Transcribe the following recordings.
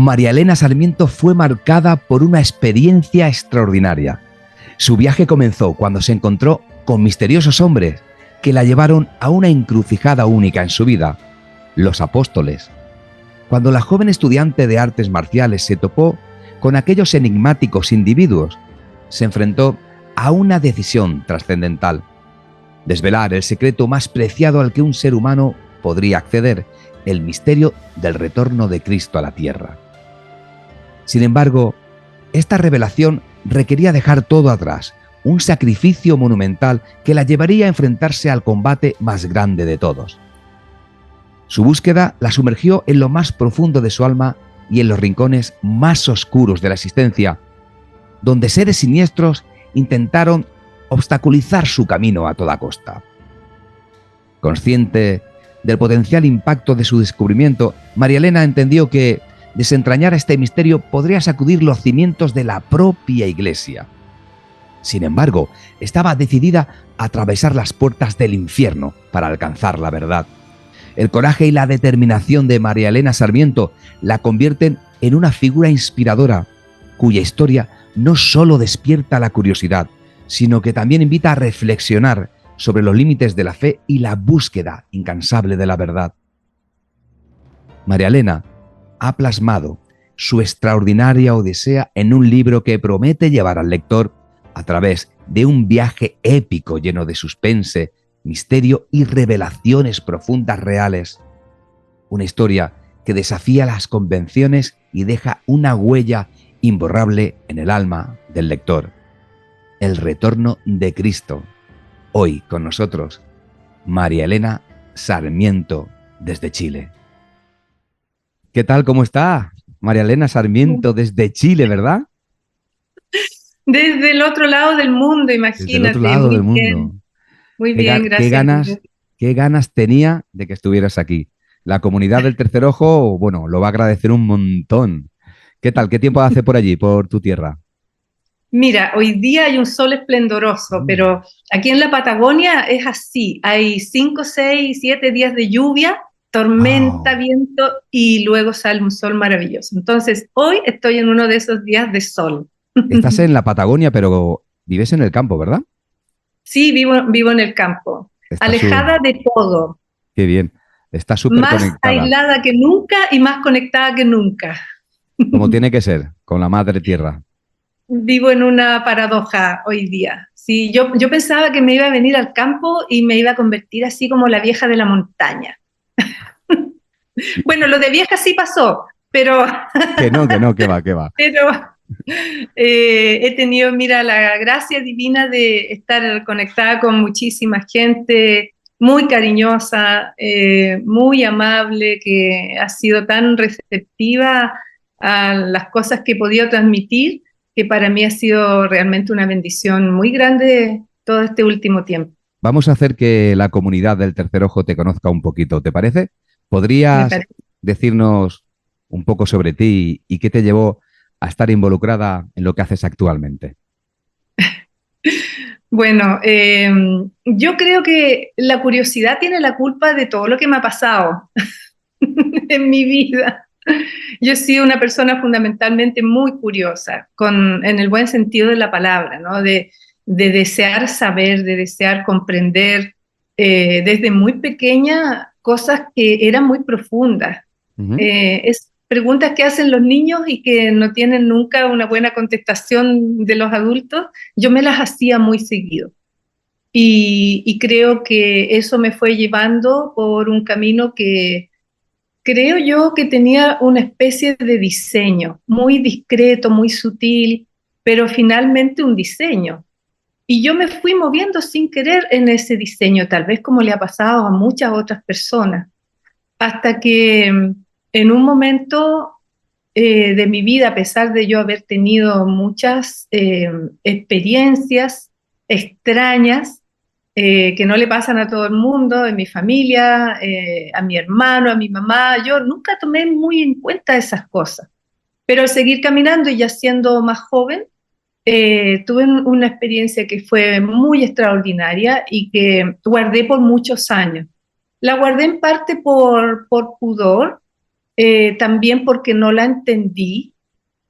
María Elena Sarmiento fue marcada por una experiencia extraordinaria. Su viaje comenzó cuando se encontró con misteriosos hombres que la llevaron a una encrucijada única en su vida: los apóstoles. Cuando la joven estudiante de artes marciales se topó con aquellos enigmáticos individuos, se enfrentó a una decisión trascendental: desvelar el secreto más preciado al que un ser humano podría acceder, el misterio del retorno de Cristo a la tierra. Sin embargo, esta revelación requería dejar todo atrás, un sacrificio monumental que la llevaría a enfrentarse al combate más grande de todos. Su búsqueda la sumergió en lo más profundo de su alma y en los rincones más oscuros de la existencia, donde seres siniestros intentaron obstaculizar su camino a toda costa. Consciente del potencial impacto de su descubrimiento, María Elena entendió que desentrañar este misterio podría sacudir los cimientos de la propia Iglesia. Sin embargo, estaba decidida a atravesar las puertas del infierno para alcanzar la verdad. El coraje y la determinación de María Elena Sarmiento la convierten en una figura inspiradora, cuya historia no solo despierta la curiosidad, sino que también invita a reflexionar sobre los límites de la fe y la búsqueda incansable de la verdad. María Elena ha plasmado su extraordinaria odisea en un libro que promete llevar al lector a través de un viaje épico lleno de suspense, misterio y revelaciones profundas reales. Una historia que desafía las convenciones y deja una huella imborrable en el alma del lector. El retorno de Cristo. Hoy con nosotros, María Elena Sarmiento desde Chile. ¿Qué tal? ¿Cómo está? María Elena Sarmiento desde Chile, ¿verdad? Desde el otro lado del mundo, imagínate. Desde el otro lado del mundo. Muy bien, gracias. ¿Qué ganas tenía de que estuvieras aquí? La comunidad del Tercer Ojo, bueno, lo va a agradecer un montón. ¿Qué tal? ¿Qué tiempo hace por allí, por tu tierra? Mira, hoy día hay un sol esplendoroso, pero aquí en la Patagonia es así. Hay 5, 6, 7 días de lluvia, tormenta, viento y luego sale un sol maravilloso. Entonces, hoy estoy en uno de esos días de sol. Estás en la Patagonia, pero vives en el campo, ¿verdad? Sí, vivo en el campo, alejada de todo. Qué bien. Está súper Más conectada. aislada que nunca y más conectada que nunca. Como tiene que ser, con la madre tierra. Vivo en una paradoja hoy día. Sí, yo pensaba que me iba a venir al campo y me iba a convertir así como la vieja de la montaña. Bueno, lo de vieja sí pasó, pero... Que no, que va. Pero he tenido, mira, la gracia divina de estar conectada con muchísima gente, muy cariñosa, muy amable, que ha sido tan receptiva a las cosas que he podido transmitir, que para mí ha sido realmente una bendición muy grande todo este último tiempo. Vamos a hacer que la comunidad del Tercer Ojo te conozca un poquito, ¿te parece? Me ¿Podrías parece. decirnos un poco sobre ti y qué te llevó a estar involucrada en lo que haces actualmente? Bueno, yo creo que la curiosidad tiene la culpa de todo lo que me ha pasado en mi vida. Yo he sido una persona fundamentalmente muy curiosa, en el buen sentido de la palabra, ¿no? De desear saber, de desear comprender, desde muy pequeña, cosas que eran muy profundas. Ujú. Es preguntas que hacen los niños y que no tienen nunca una buena contestación de los adultos, yo me las hacía muy seguido. Y creo que eso me fue llevando por un camino que creo yo que tenía una especie de diseño, muy discreto, muy sutil, pero finalmente un diseño. Y yo me fui moviendo sin querer en ese diseño, tal vez como le ha pasado a muchas otras personas, hasta que en un momento de mi vida, a pesar de yo haber tenido muchas experiencias extrañas, que no le pasan a todo el mundo, en mi familia, a mi hermano, a mi mamá. Yo nunca tomé muy en cuenta esas cosas. Pero al seguir caminando y ya siendo más joven, tuve una experiencia que fue muy extraordinaria y que guardé por muchos años. La guardé en parte por pudor, también porque no la entendí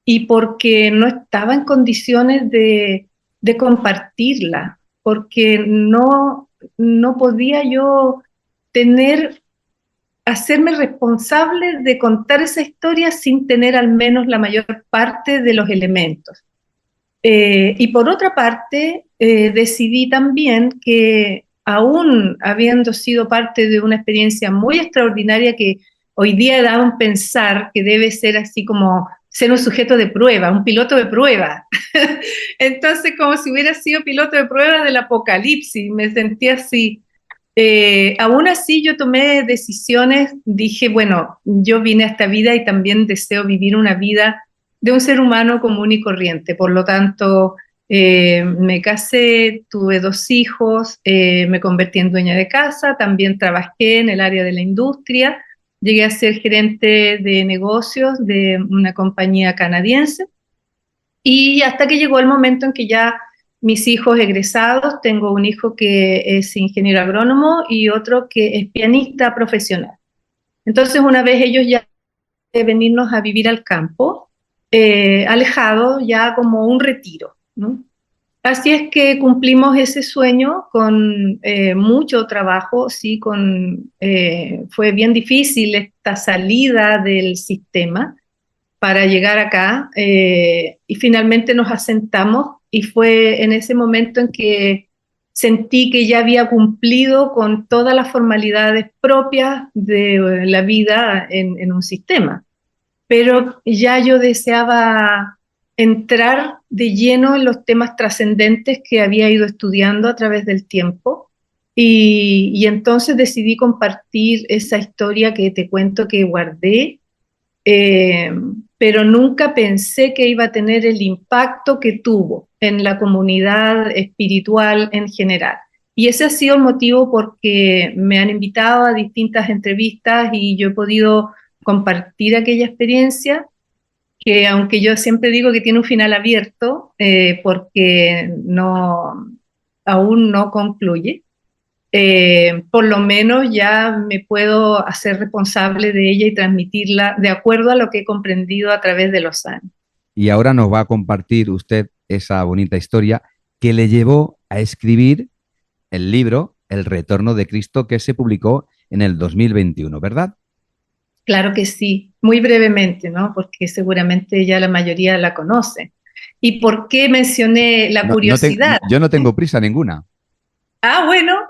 y porque no estaba en condiciones de compartirla, porque no podía yo hacerme responsable de contar esa historia sin tener al menos la mayor parte de los elementos. Y por otra parte, decidí también que aún habiendo sido parte de una experiencia muy extraordinaria que hoy día da un pensar que debe ser así como ser un sujeto de prueba, un piloto de prueba. Entonces, como si hubiera sido piloto de prueba del apocalipsis, me sentí así. Aún así, yo tomé decisiones, dije, bueno, yo vine a esta vida y también deseo vivir una vida de un ser humano común y corriente. Por lo tanto, me casé, tuve 2 hijos, me convertí en dueña de casa, también trabajé en el área de la industria, llegué a ser gerente de negocios de una compañía canadiense y hasta que llegó el momento en que ya mis hijos egresados, tengo un hijo que es ingeniero agrónomo y otro que es pianista profesional. Entonces, una vez ellos ya de venirnos a vivir al campo, alejado, ya como un retiro, ¿no? Así es que cumplimos ese sueño con mucho trabajo, sí, fue bien difícil esta salida del sistema para llegar acá y finalmente nos asentamos y fue en ese momento en que sentí que ya había cumplido con todas las formalidades propias de la vida en un sistema. Pero ya yo deseaba entrar de lleno en los temas trascendentes que había ido estudiando a través del tiempo y entonces decidí compartir esa historia que te cuento que guardé, eh, pero nunca pensé que iba a tener el impacto que tuvo en la comunidad espiritual en general. Y ese ha sido el motivo porque me han invitado a distintas entrevistas y yo he podido compartir aquella experiencia que aunque yo siempre digo que tiene un final abierto, porque aún no concluye, por lo menos ya me puedo hacer responsable de ella y transmitirla de acuerdo a lo que he comprendido a través de los años. Y ahora nos va a compartir usted esa bonita historia que le llevó a escribir el libro El Retorno de Cristo, que se publicó en el 2021, ¿verdad? Claro que sí, muy brevemente, ¿no? Porque seguramente ya la mayoría la conoce. ¿Y por qué mencioné la curiosidad? Yo no tengo prisa ninguna. Ah, bueno,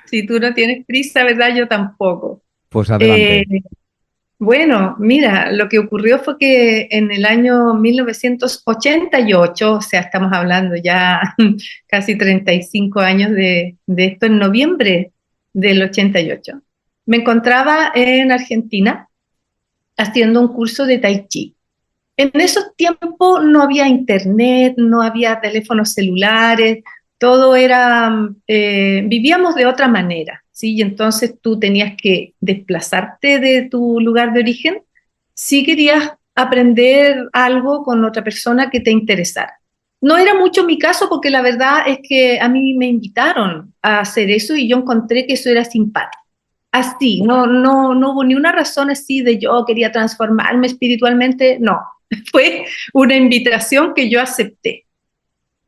si tú no tienes prisa, ¿verdad? Yo tampoco. Pues Eh, adelante. bueno, mira, lo que ocurrió fue que en el año 1988, o sea, estamos hablando ya casi 35 años de esto, en noviembre del 88, me encontraba en Argentina haciendo un curso de Tai Chi. En esos tiempos no había internet, no había teléfonos celulares, todo era, vivíamos de otra manera, ¿sí? Y entonces tú tenías que desplazarte de tu lugar de origen si querías aprender algo con otra persona que te interesara. No era mucho mi caso porque la verdad es que a mí me invitaron a hacer eso y yo encontré que eso era simpático. Así, no hubo ni una razón así de yo quería transformarme espiritualmente, no, fue una invitación que yo acepté.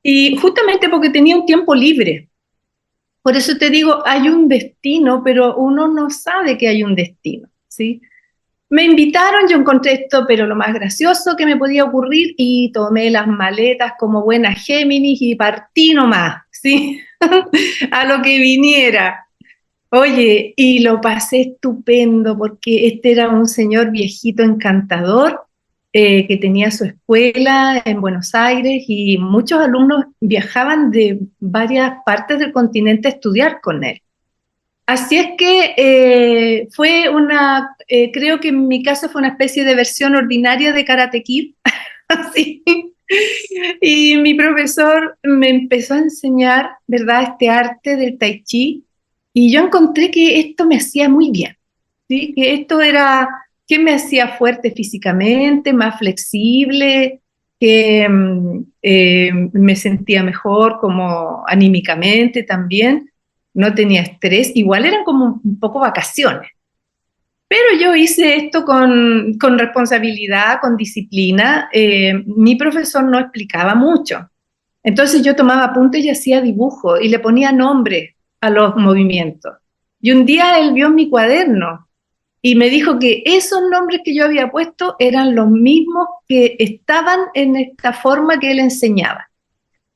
Y justamente porque tenía un tiempo libre. Por eso te digo, hay un destino, pero uno no sabe que hay un destino, ¿sí? Me invitaron, yo encontré esto, pero lo más gracioso que me podía ocurrir y tomé las maletas como buena Géminis y partí nomás, ¿sí? A lo que viniera. Oye, y lo pasé estupendo porque este era un señor viejito encantador que tenía su escuela en Buenos Aires y muchos alumnos viajaban de varias partes del continente a estudiar con él. Así es que creo que en mi caso fue una especie de versión ordinaria de Karate Kid, así. Y mi profesor me empezó a enseñar, ¿verdad?, este arte del Tai Chi, y yo encontré que esto me hacía muy bien, ¿sí? Que esto era, que me hacía fuerte físicamente, más flexible, que me sentía mejor como anímicamente también, no tenía estrés, igual eran como un poco vacaciones. Pero yo hice esto con responsabilidad, con disciplina. Mi profesor no explicaba mucho. Entonces yo tomaba apuntes y hacía dibujos y le ponía nombre a los movimientos. Y un día él vio mi cuaderno y me dijo que esos nombres que yo había puesto eran los mismos que estaban en esta forma que él enseñaba.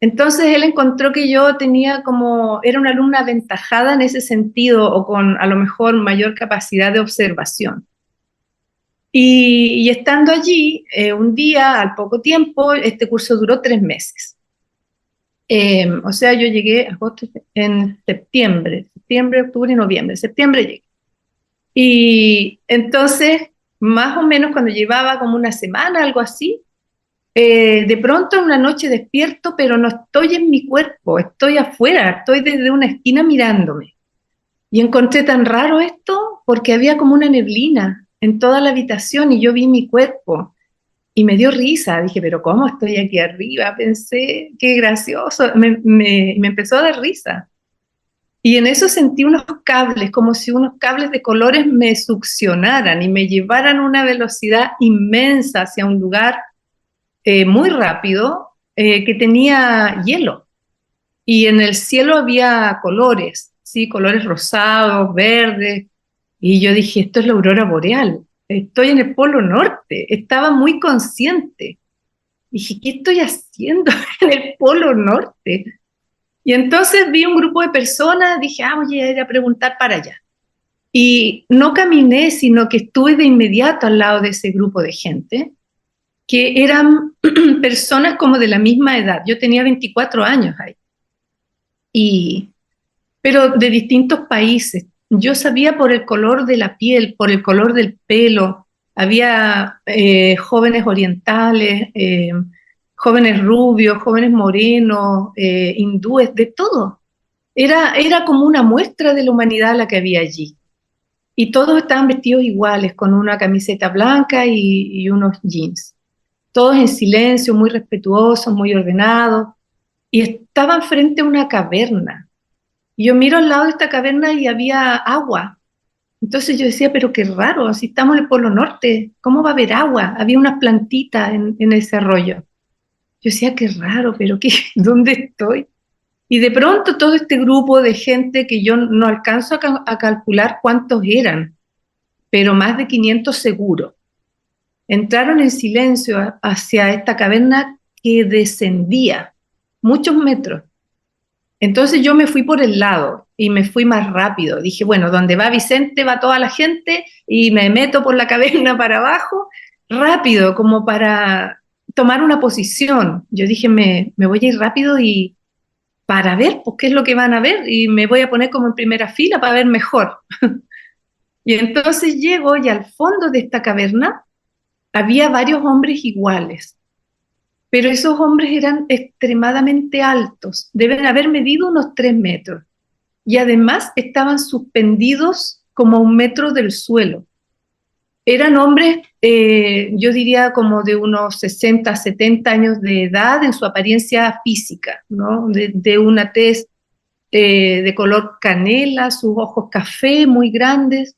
Entonces él encontró que yo tenía como, era una alumna aventajada en ese sentido o con a lo mejor mayor capacidad de observación. Y estando allí, un día, al poco tiempo, este curso duró 3 meses. O sea, yo llegué agosto, en septiembre, octubre y noviembre. Septiembre llegué. Y entonces, más o menos cuando llevaba como una semana, algo así, de pronto en una noche despierto, pero no estoy en mi cuerpo, estoy afuera, estoy desde una esquina mirándome. Y encontré tan raro esto porque había como una neblina en toda la habitación y yo vi mi cuerpo y me dio risa. Dije, pero ¿cómo estoy aquí arriba? Pensé, qué gracioso. Me empezó a dar risa. Y en eso sentí unos cables, como si unos cables de colores me succionaran y me llevaran a una velocidad inmensa hacia un lugar muy rápido que tenía hielo. Y en el cielo había colores, ¿sí? Colores rosados, verdes. Y yo dije, esto es la aurora boreal. Estoy en el Polo Norte. Estaba muy consciente. Dije, ¿qué estoy haciendo en el Polo Norte? Y entonces vi un grupo de personas, dije, voy a ir a preguntar para allá. Y no caminé, sino que estuve de inmediato al lado de ese grupo de gente, que eran personas como de la misma edad. Yo tenía 24 años ahí. Pero de distintos países. Yo sabía por el color de la piel, por el color del pelo. Había jóvenes orientales, jóvenes rubios, jóvenes morenos, hindúes, de todo. Era como una muestra de la humanidad la que había allí. Y todos estaban vestidos iguales, con una camiseta blanca y unos jeans. Todos en silencio, muy respetuosos, muy ordenados. Y estaban frente a una caverna. Y yo miro al lado de esta caverna y había agua. Entonces yo decía, pero qué raro, si estamos en el Polo Norte, ¿cómo va a haber agua? Había unas plantitas en ese arroyo. Yo decía, qué raro, pero qué, ¿dónde estoy? Y de pronto todo este grupo de gente que yo no alcanzo a calcular cuántos eran, pero más de 500 seguro, entraron en silencio hacia esta caverna que descendía muchos metros. Entonces yo me fui por el lado y me fui más rápido. Dije, bueno, donde va Vicente va toda la gente y me meto por la caverna para abajo, rápido, como para tomar una posición. Yo dije, me voy a ir rápido y para ver pues, qué es lo que van a ver y me voy a poner como en primera fila para ver mejor. Y entonces llego y al fondo de esta caverna había varios hombres iguales, pero esos hombres eran extremadamente altos, deben haber medido unos 3 metros, y además estaban suspendidos como a 1 metro del suelo. Eran hombres, yo diría como de unos 60, 70 años de edad en su apariencia física, ¿no? De una tez de color canela, sus ojos café muy grandes,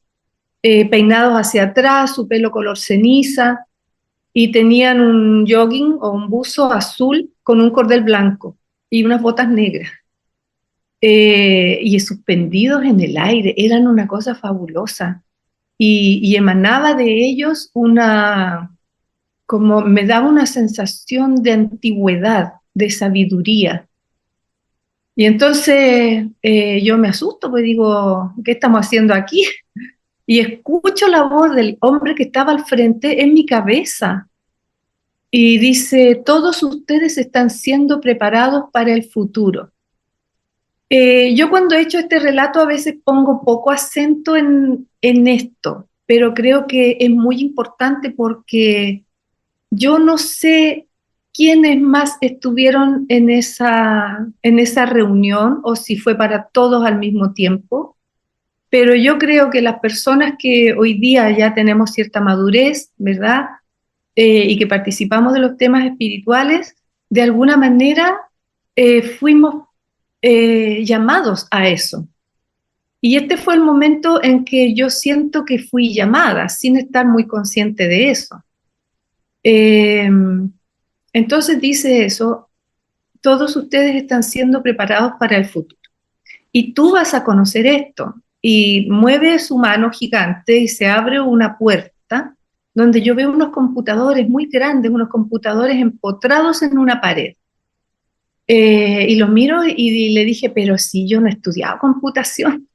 peinados hacia atrás, su pelo color ceniza, y tenían un jogging o un buzo azul con un cordel blanco y unas botas negras. Y suspendidos en el aire, eran una cosa fabulosa. Y emanaba de ellos como me daba una sensación de antigüedad, de sabiduría. Y entonces yo me asusto, pues digo, ¿qué estamos haciendo aquí? Y escucho la voz del hombre que estaba al frente en mi cabeza. Y dice, todos ustedes están siendo preparados para el futuro. Yo cuando he hecho este relato a veces pongo poco acento en esto, pero creo que es muy importante porque yo no sé quiénes más estuvieron en esa reunión o si fue para todos al mismo tiempo, pero yo creo que las personas que hoy día ya tenemos cierta madurez, ¿verdad? Y que participamos de los temas espirituales, de alguna manera fuimos llamados a eso. Y este fue el momento en que yo siento que fui llamada, sin estar muy consciente de eso. Eh, entonces dice eso, todos ustedes están siendo preparados para el futuro. Y tú vas a conocer esto. Y mueve su mano gigante y se abre una puerta donde yo veo unos computadores muy grandes, unos computadores empotrados en una pared. Y los miro y le dije, pero si yo no he estudiado computación.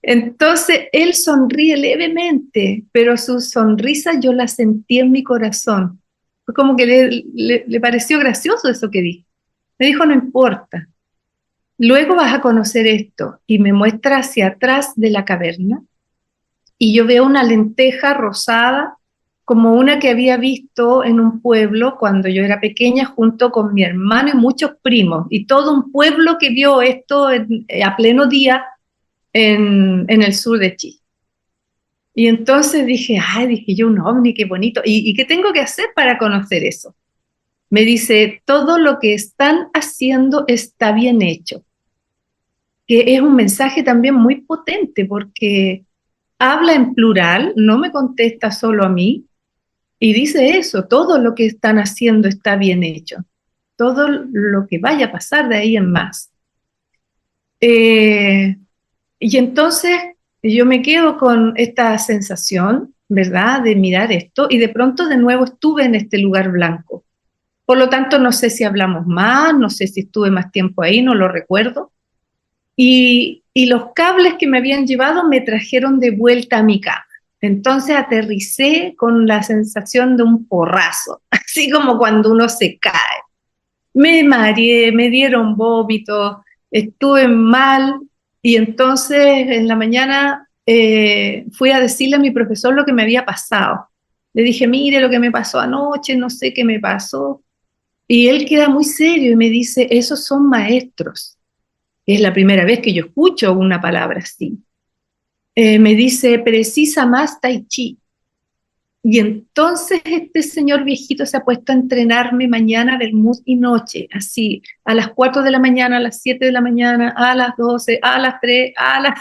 Entonces él sonríe levemente, pero su sonrisa yo la sentí en mi corazón. Fue como que le pareció gracioso eso que dije. Me dijo, no importa. Luego vas a conocer esto. Y me muestra hacia atrás de la caverna. Y yo veo una lenteja rosada, como una que había visto en un pueblo cuando yo era pequeña, junto con mi hermano y muchos primos. Y todo un pueblo que vio esto a pleno día en el sur de Chile. Y entonces dije, ay, dije yo, un ovni, qué bonito. ¿Y qué tengo que hacer para conocer eso? Me dice, todo lo que están haciendo está bien hecho. Que es un mensaje también muy potente porque habla en plural, no me contesta solo a mí, y dice eso, todo lo que están haciendo está bien hecho. Todo lo que vaya a pasar de ahí en más. Y entonces yo me quedo con esta sensación, ¿verdad?, de mirar esto, y de pronto de nuevo estuve en este lugar blanco. Por lo tanto, no sé si hablamos más, no sé si estuve más tiempo ahí, no lo recuerdo. Y los cables que me habían llevado me trajeron de vuelta a mi cama. Entonces aterricé con la sensación de un porrazo, así como cuando uno se cae. Me mareé, me dieron vómitos, estuve mal y entonces en la mañana fui a decirle a mi profesor lo que me había pasado. Le dije, mire lo que me pasó anoche, no sé qué me pasó. Y él queda muy serio y me dice, esos son maestros. Es la primera vez que yo escucho una palabra así. Me dice, precisa más Tai Chi. Y entonces este señor viejito se ha puesto a entrenarme mañana, vermut y noche, así, a las 4 de la mañana, a las 7 de la mañana, a las 12, a las 3, a las...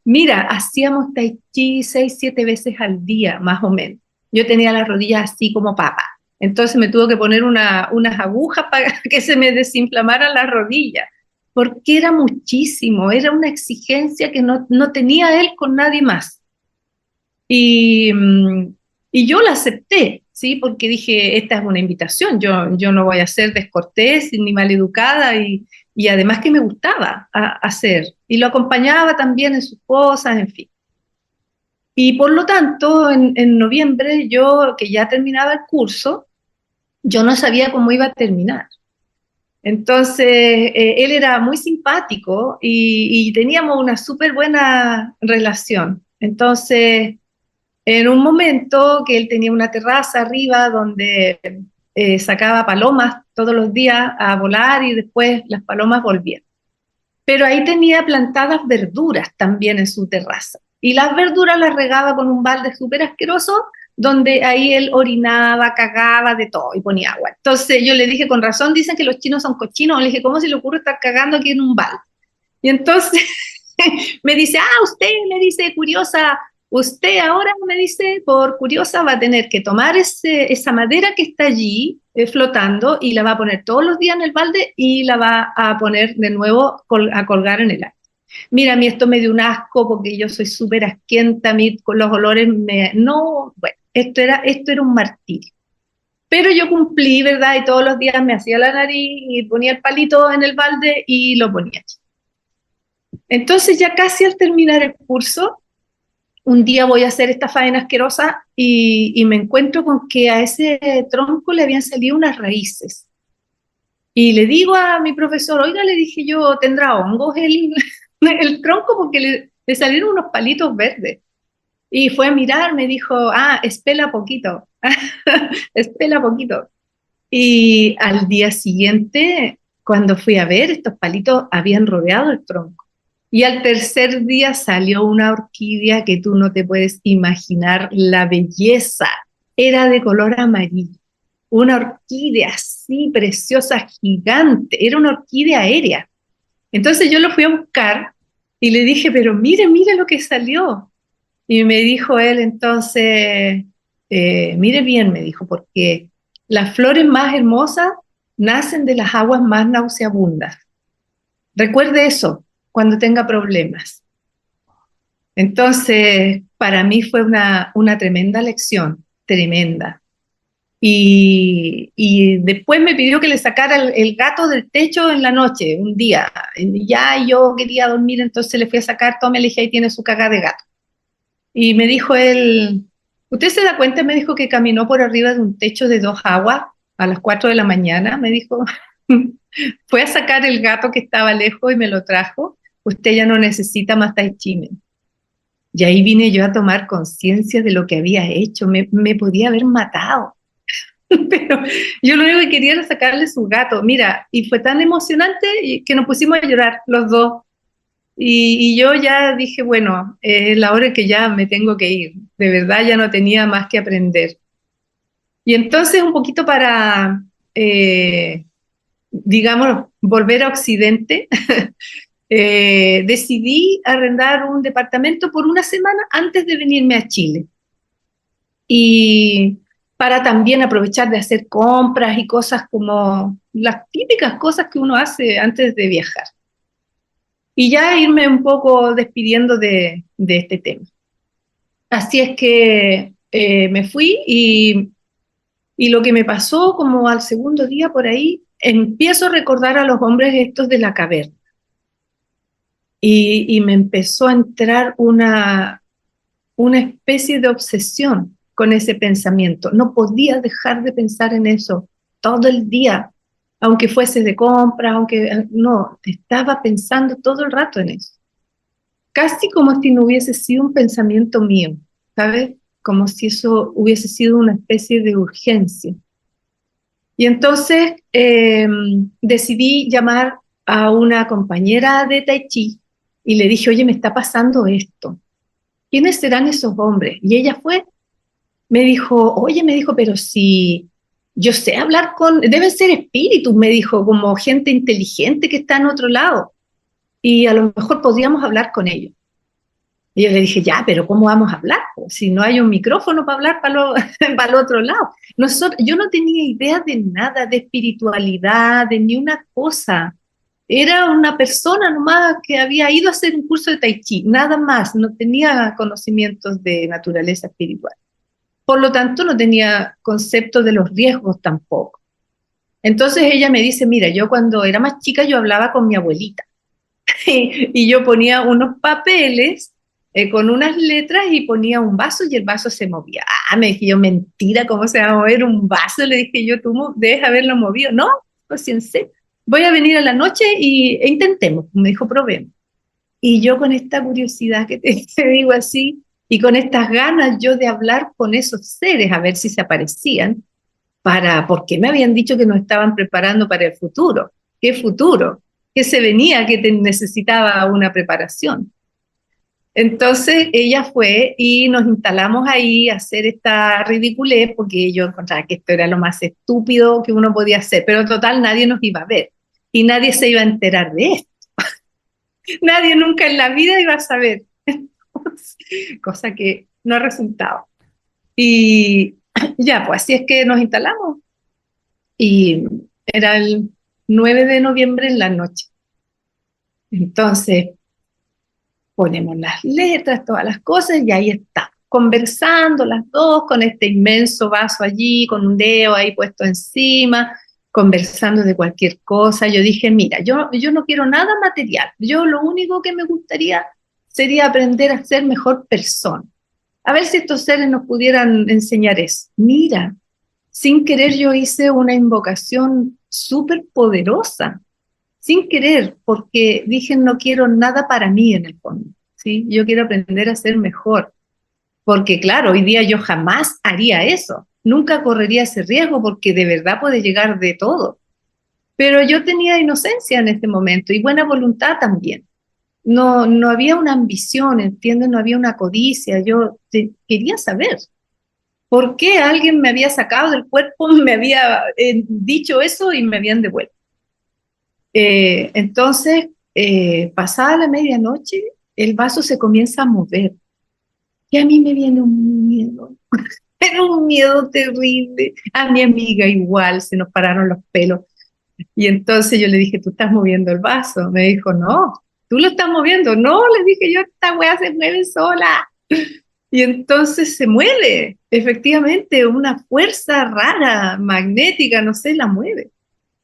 Mira, hacíamos Tai Chi 6, 7 veces al día, más o menos. Yo tenía las rodillas así como papa. Entonces me tuvo que poner unas agujas para que se me desinflamaran las rodillas, porque era muchísimo, era una exigencia que no tenía él con nadie más. Y, y yo la acepté, ¿sí? Porque dije, esta es una invitación, yo no voy a ser descortés ni maleducada y además que me gustaba hacer. Y lo acompañaba también en sus cosas, en fin. Y por lo tanto, en noviembre, yo que ya terminaba el curso, yo no sabía cómo iba a terminar. Entonces, él era muy simpático y teníamos una súper buena relación. Entonces, en un momento que él tenía una terraza arriba donde sacaba palomas todos los días a volar y después las palomas volvían. Pero ahí tenía plantadas verduras también en su terraza. Y las verduras las regaba con un balde súper asqueroso donde ahí él orinaba, cagaba, de todo y ponía agua. Entonces yo le dije, con razón dicen que los chinos son cochinos. Le dije, ¿cómo se le ocurre estar cagando aquí en un balde? Y entonces me dice, usted, me dice, curiosa, usted ahora, me dice, por curiosa, va a tener que tomar esa madera que está allí flotando y la va a poner todos los días en el balde y la va a poner de nuevo a colgar en el aire. Mira, a mí esto me dio un asco porque yo soy súper asquienta, a mí con los olores no, bueno, esto era un martirio. Pero yo cumplí, ¿verdad? Y todos los días me hacía la nariz y ponía el palito en el balde y lo ponía allí. Entonces ya casi al terminar el curso, un día voy a hacer esta faena asquerosa y me encuentro con que a ese tronco le habían salido unas raíces. Y le digo a mi profesor, oiga, le dije yo, ¿tendrá hongos el tronco? Porque le salieron unos palitos verdes. Y fue a mirar, me dijo, espela poquito, espela poquito. Y al día siguiente, cuando fui a ver, estos palitos habían rodeado el tronco. Y al tercer día salió una orquídea que tú no te puedes imaginar la belleza. Era de color amarillo. Una orquídea así, preciosa, gigante. Era una orquídea aérea. Entonces yo lo fui a buscar Y le dije, pero mire, mire lo que salió. Y me dijo él entonces, mire bien, me dijo, porque las flores más hermosas nacen de las aguas más nauseabundas. Recuerde eso cuando tenga problemas. Entonces, para mí fue una tremenda lección, tremenda. Y después me pidió que le sacara el gato del techo en la noche, un día. Y ya yo quería dormir, entonces le fui a sacar, tome, le dije, ahí tiene su caga de gato. Y me dijo él, ¿usted se da cuenta? Me dijo que caminó por arriba de un techo de 2 aguas a las 4 de la mañana. Me dijo, fue a sacar el gato que estaba lejos y me lo trajo. Usted ya no necesita más tai chi. Y ahí vine yo a tomar conciencia de lo que había hecho. Me podía haber matado. Pero yo lo único que quería era sacarle su gato. Mira, y fue tan emocionante que nos pusimos a llorar los dos. Y yo ya dije, bueno, es la hora que ya me tengo que ir. De verdad ya no tenía más que aprender. Y entonces un poquito para, digamos, volver a Occidente, decidí arrendar un departamento por una semana antes de venirme a Chile. Y para también aprovechar de hacer compras y cosas como las típicas cosas que uno hace antes de viajar. Y ya irme un poco despidiendo de este tema. Así es que me fui y lo que me pasó como al segundo día por ahí, empiezo a recordar a los hombres estos de la caverna. Y me empezó a entrar una especie de obsesión con ese pensamiento. No podía dejar de pensar en eso todo el día, aunque fuese de compras, aunque no, estaba pensando todo el rato en eso. Casi como si no hubiese sido un pensamiento mío, ¿sabes? Como si eso hubiese sido una especie de urgencia. Y entonces decidí llamar a una compañera de Tai Chi y le dije, oye, me está pasando esto. ¿Quiénes serán esos hombres? Y ella fue, me dijo, oye, me dijo, pero si yo sé hablar con, deben ser espíritus, me dijo, como gente inteligente que está en otro lado. Y a lo mejor podríamos hablar con ellos. Y yo le dije, ya, pero ¿cómo vamos a hablar? Si no hay un micrófono para hablar para el otro lado. Yo no tenía idea de nada, de espiritualidad, de ni una cosa. Era una persona nomás que había ido a hacer un curso de Tai Chi, nada más, no tenía conocimientos de naturaleza espiritual. Por lo tanto, no tenía concepto de los riesgos tampoco. Entonces ella me dice, mira, yo cuando era más chica yo hablaba con mi abuelita y yo ponía unos papeles con unas letras y ponía un vaso y el vaso se movía. Ah, me dije yo, mentira, ¿cómo se va a mover un vaso? Le dije yo, tú debes haberlo movido. No, pues en serio. Voy a venir a la noche e intentemos. Me dijo, probemos. Y yo con esta curiosidad que te digo así, y con estas ganas yo de hablar con esos seres, a ver si se aparecían, porque me habían dicho que nos estaban preparando para el futuro. ¿Qué futuro? ¿Qué se venía? Que necesitaba una preparación. Entonces ella fue y nos instalamos ahí a hacer esta ridiculez porque yo encontraba que esto era lo más estúpido que uno podía hacer, pero total nadie nos iba a ver y nadie se iba a enterar de esto. Nadie nunca en la vida iba a saber, cosa que no ha resultado. Y ya, pues así es que nos instalamos y era el 9 de noviembre en la noche. Entonces ponemos las letras, todas las cosas, y ahí está, conversando las dos con este inmenso vaso allí, con un dedo ahí puesto encima, conversando de cualquier cosa. Yo dije, mira, yo no quiero nada material, yo lo único que me gustaría sería aprender a ser mejor persona. A ver si estos seres nos pudieran enseñar eso. Mira, sin querer yo hice una invocación súper poderosa, sin querer, porque dije no quiero nada para mí en el fondo, ¿sí? Yo quiero aprender a ser mejor, porque claro, hoy día yo jamás haría eso, nunca correría ese riesgo porque de verdad puede llegar de todo. Pero yo tenía inocencia en este momento y buena voluntad también. No había una ambición, ¿entiendes? No había una codicia, quería saber. ¿Por qué alguien me había sacado del cuerpo, me había dicho eso y me habían devuelto? Entonces, pasada la medianoche, el vaso se comienza a mover. Y a mí me viene un miedo, pero un miedo terrible. A mi amiga igual, se nos pararon los pelos. Y entonces yo le dije, ¿tú estás moviendo el vaso? Me dijo, no, ¿tú lo estás moviendo? No, le dije yo, esta weá se mueve sola. Y entonces se mueve, efectivamente, una fuerza rara, magnética, no sé, la mueve.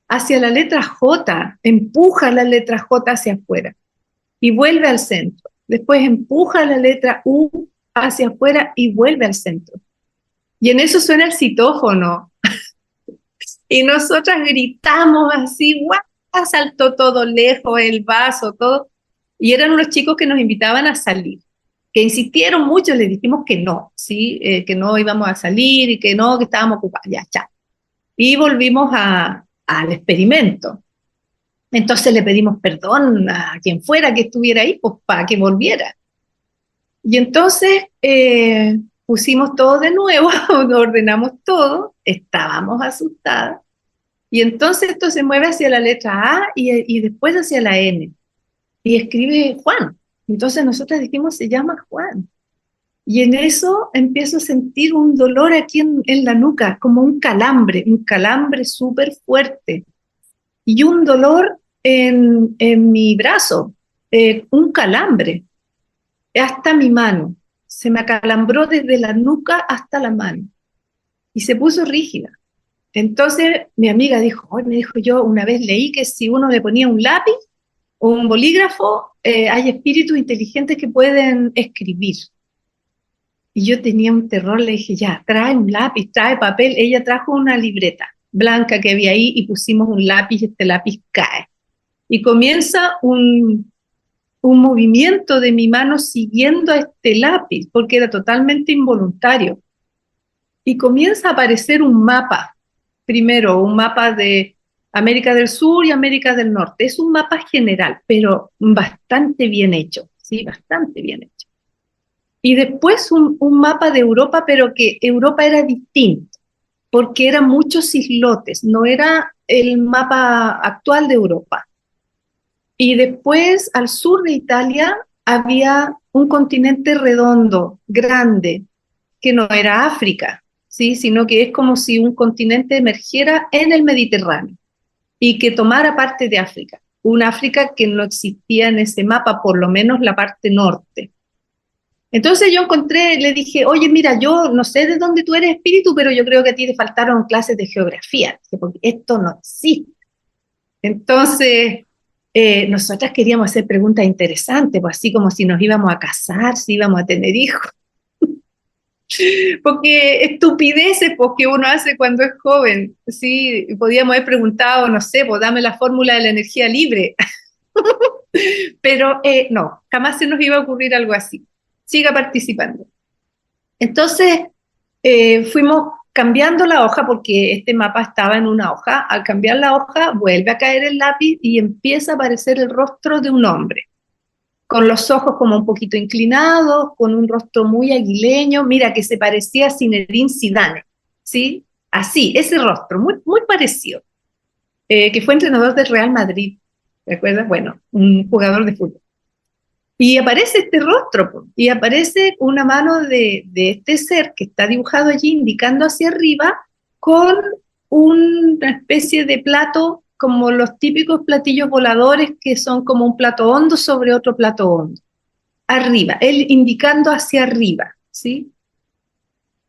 Hacia la letra J, empuja la letra J hacia afuera y vuelve al centro. Después empuja la letra U hacia afuera y vuelve al centro. Y en eso suena el citófono. Y nosotras gritamos así, ¡guau! Saltó todo lejos, el vaso, todo. Y eran unos chicos que nos invitaban a salir, que insistieron mucho, les dijimos que no, ¿sí? Que no íbamos a salir y que no, que estábamos ocupados, ya, chao. Y volvimos al experimento. Entonces le pedimos perdón a quien fuera que estuviera ahí, pues para que volviera. Y entonces pusimos todo de nuevo, ordenamos todo, estábamos asustadas. Y entonces esto se mueve hacia la letra A y después hacia la N. Y escribe Juan. Entonces nosotros dijimos, se llama Juan. Y en eso empiezo a sentir un dolor aquí en la nuca, como un calambre súper fuerte. Y un dolor en mi brazo, un calambre, hasta mi mano. Se me acalambró desde la nuca hasta la mano. Y se puso rígida. Entonces mi amiga dijo, oh, me dijo, yo una vez leí que si uno le ponía un lápiz o un bolígrafo, hay espíritus inteligentes que pueden escribir. Y yo tenía un terror, le dije, ya, trae un lápiz, trae papel. Ella trajo una libreta blanca que había ahí y pusimos un lápiz y este lápiz cae. Y comienza un movimiento de mi mano siguiendo a este lápiz, porque era totalmente involuntario. Y comienza a aparecer un mapa. Primero, un mapa de América del Sur y América del Norte. Es un mapa general, pero bastante bien hecho, ¿sí? Bastante bien hecho. Y después un mapa de Europa, pero que Europa era distinto, porque eran muchos islotes, no era el mapa actual de Europa. Y después, al sur de Italia, había un continente redondo, grande, que no era África, ¿sí? Sino que es como si un continente emergiera en el Mediterráneo y que tomara parte de África. Un África que no existía en ese mapa, por lo menos la parte norte. Entonces yo encontré, le dije, oye, mira, yo no sé de dónde tú eres espíritu, pero yo creo que a ti te faltaron clases de geografía, porque esto no existe. Entonces, nosotras queríamos hacer preguntas interesantes, pues así como si nos íbamos a casar, si íbamos a tener hijos. Porque estupideces pues, que uno hace cuando es joven. Sí, podíamos haber preguntado, no sé, pues dame la fórmula de la energía libre. Pero no, jamás se nos iba a ocurrir algo así. Siga participando. Entonces, fuimos cambiando la hoja porque este mapa estaba en una hoja. Al cambiar la hoja, vuelve a caer el lápiz y empieza a aparecer el rostro de un hombre, con los ojos como un poquito inclinados, con un rostro muy aguileño, mira, que se parecía a Zinedine Zidane, ¿sí? Así, ese rostro, muy, muy parecido, que fue entrenador del Real Madrid, ¿te acuerdas? Bueno, un jugador de fútbol. Y aparece este rostro, y aparece una mano de este ser que está dibujado allí, indicando hacia arriba, con una especie de plato, como los típicos platillos voladores, que son como un plato hondo sobre otro plato hondo. Arriba, él indicando hacia arriba, ¿sí?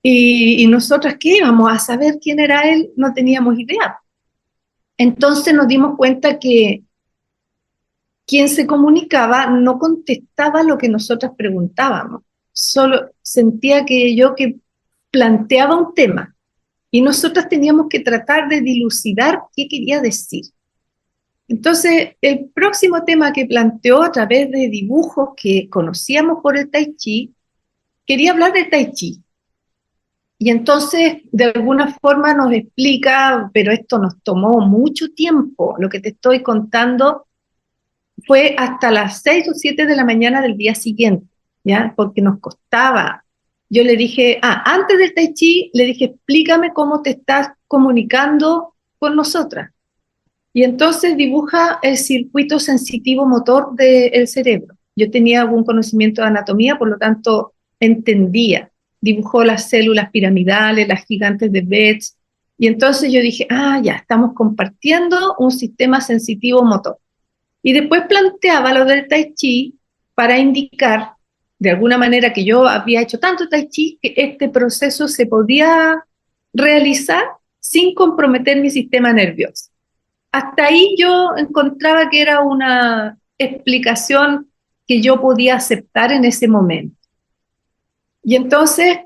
Y nosotras, ¿qué íbamos a saber quién era él? No teníamos idea. Entonces nos dimos cuenta que quien se comunicaba no contestaba lo que nosotras preguntábamos, solo sentía que planteaba un tema y nosotras teníamos que tratar de dilucidar qué quería decir. Entonces, el próximo tema que planteó a través de dibujos que conocíamos por el Tai Chi, quería hablar del Tai Chi. Y entonces, de alguna forma nos explica, pero esto nos tomó mucho tiempo, lo que te estoy contando fue hasta las 6 o 7 de la mañana del día siguiente, ¿ya? Porque nos costaba. Yo le dije, antes del Tai Chi, le dije, explícame cómo te estás comunicando con nosotras. Y entonces dibuja el circuito sensitivo motor del cerebro. yo tenía algún conocimiento de anatomía, por lo tanto entendía. Dibujó las células piramidales, las gigantes de Betz, y entonces yo dije, ya, estamos compartiendo un sistema sensitivo motor. Y después planteaba lo del Tai Chi para indicar, de alguna manera, que yo había hecho tanto Tai Chi que este proceso se podía realizar sin comprometer mi sistema nervioso. Hasta ahí yo encontraba que era una explicación que yo podía aceptar en ese momento. Y entonces,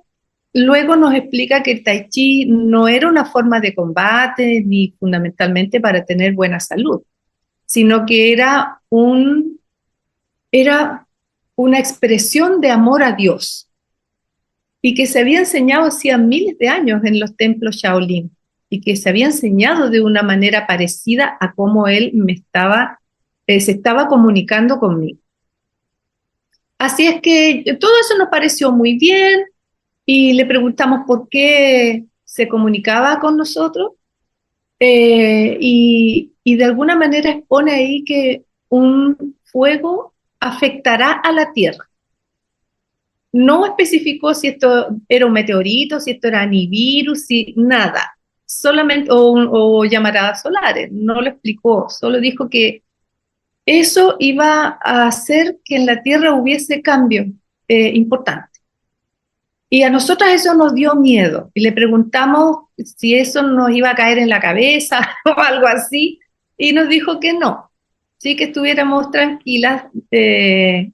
luego nos explica que el Tai Chi no era una forma de combate ni fundamentalmente para tener buena salud, sino que era una expresión de amor a Dios y que se había enseñado hacía miles de años en los templos Shaolin y que se había enseñado de una manera parecida a cómo él se estaba comunicando conmigo. Así es que todo eso nos pareció muy bien y le preguntamos por qué se comunicaba con nosotros y de alguna manera expone ahí que un fuego afectará a la Tierra. No especificó si esto era un meteorito, si esto era Nibiru, si nada, solamente, o llamaradas solares, no lo explicó, solo dijo que eso iba a hacer que en la Tierra hubiese cambio importante. Y a nosotras eso nos dio miedo, y le preguntamos si eso nos iba a caer en la cabeza o algo así, y nos dijo que no, sí, que estuviéramos tranquilas, que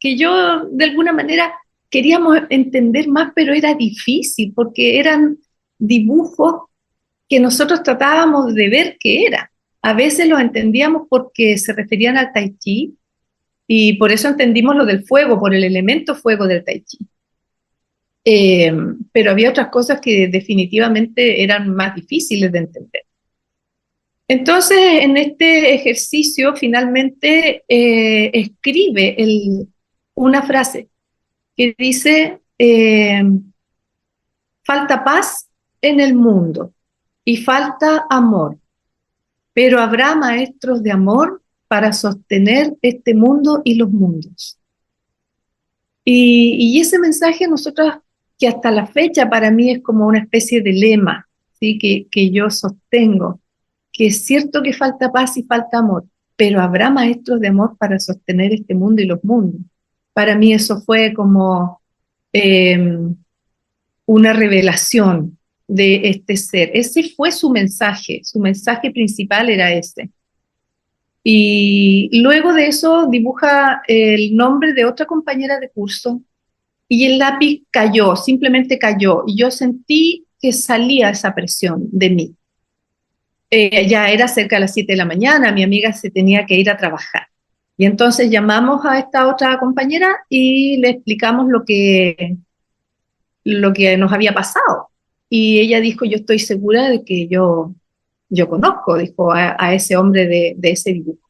yo de alguna manera queríamos entender más, pero era difícil porque eran dibujos que nosotros tratábamos de ver qué era. A veces los entendíamos porque se referían al Tai Chi y por eso entendimos lo del fuego, por el elemento fuego del Tai Chi. Pero había otras cosas que definitivamente eran más difíciles de entender. Entonces, en este ejercicio, finalmente escribe una frase que dice, falta paz en el mundo y falta amor, pero habrá maestros de amor para sostener este mundo y los mundos. Y ese mensaje nosotros, que hasta la fecha para mí es como una especie de lema, ¿sí? que yo sostengo, que es cierto que falta paz y falta amor, pero habrá maestros de amor para sostener este mundo y los mundos. Para mí eso fue como una revelación de este ser. Ese fue su mensaje principal era ese. Y luego de eso dibuja el nombre de otra compañera de curso y el lápiz cayó, simplemente cayó, y yo sentí que salía esa presión de mí. Ya era cerca de las 7 de la mañana, mi amiga se tenía que ir a trabajar. Y entonces llamamos a esta otra compañera y le explicamos lo que nos había pasado. Y ella dijo, yo estoy segura de que yo conozco, dijo, a ese hombre de ese dibujo.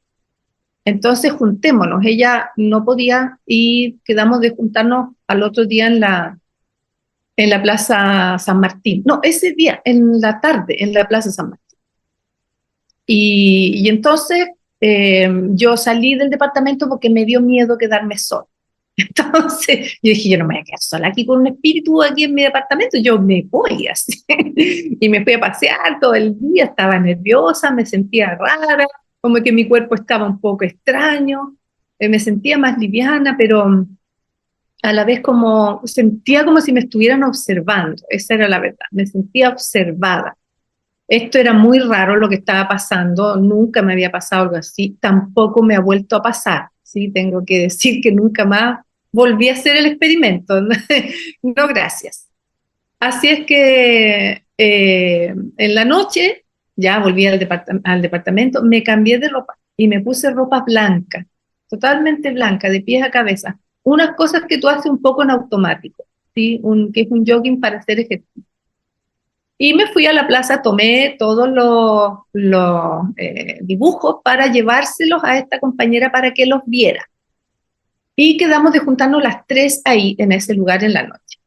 Entonces juntémonos, ella no podía y quedamos de juntarnos al otro día en la Plaza San Martín. No, ese día, en la tarde, en la Plaza San Martín. Y entonces yo salí del departamento porque me dio miedo quedarme sola. Entonces yo dije, yo no me voy a quedar sola aquí con un espíritu aquí en mi departamento, yo me voy así. Y me fui a pasear todo el día, estaba nerviosa, me sentía rara, como que mi cuerpo estaba un poco extraño, me sentía más liviana, pero a la vez sentía como si me estuvieran observando, esa era la verdad, me sentía observada. Esto era muy raro lo que estaba pasando, nunca me había pasado algo así, tampoco me ha vuelto a pasar, ¿sí? Tengo que decir que nunca más volví a hacer el experimento, no gracias. Así es que en la noche ya volví al departamento, me cambié de ropa y me puse ropa blanca, totalmente blanca, de pies a cabeza. Unas cosas que tú haces un poco en automático, ¿sí? Que es un jogging para hacer ejercicio. Y me fui a la plaza, tomé todos los dibujos para llevárselos a esta compañera para que los viera. Y quedamos de juntarnos las 3 ahí, en ese lugar en la noche.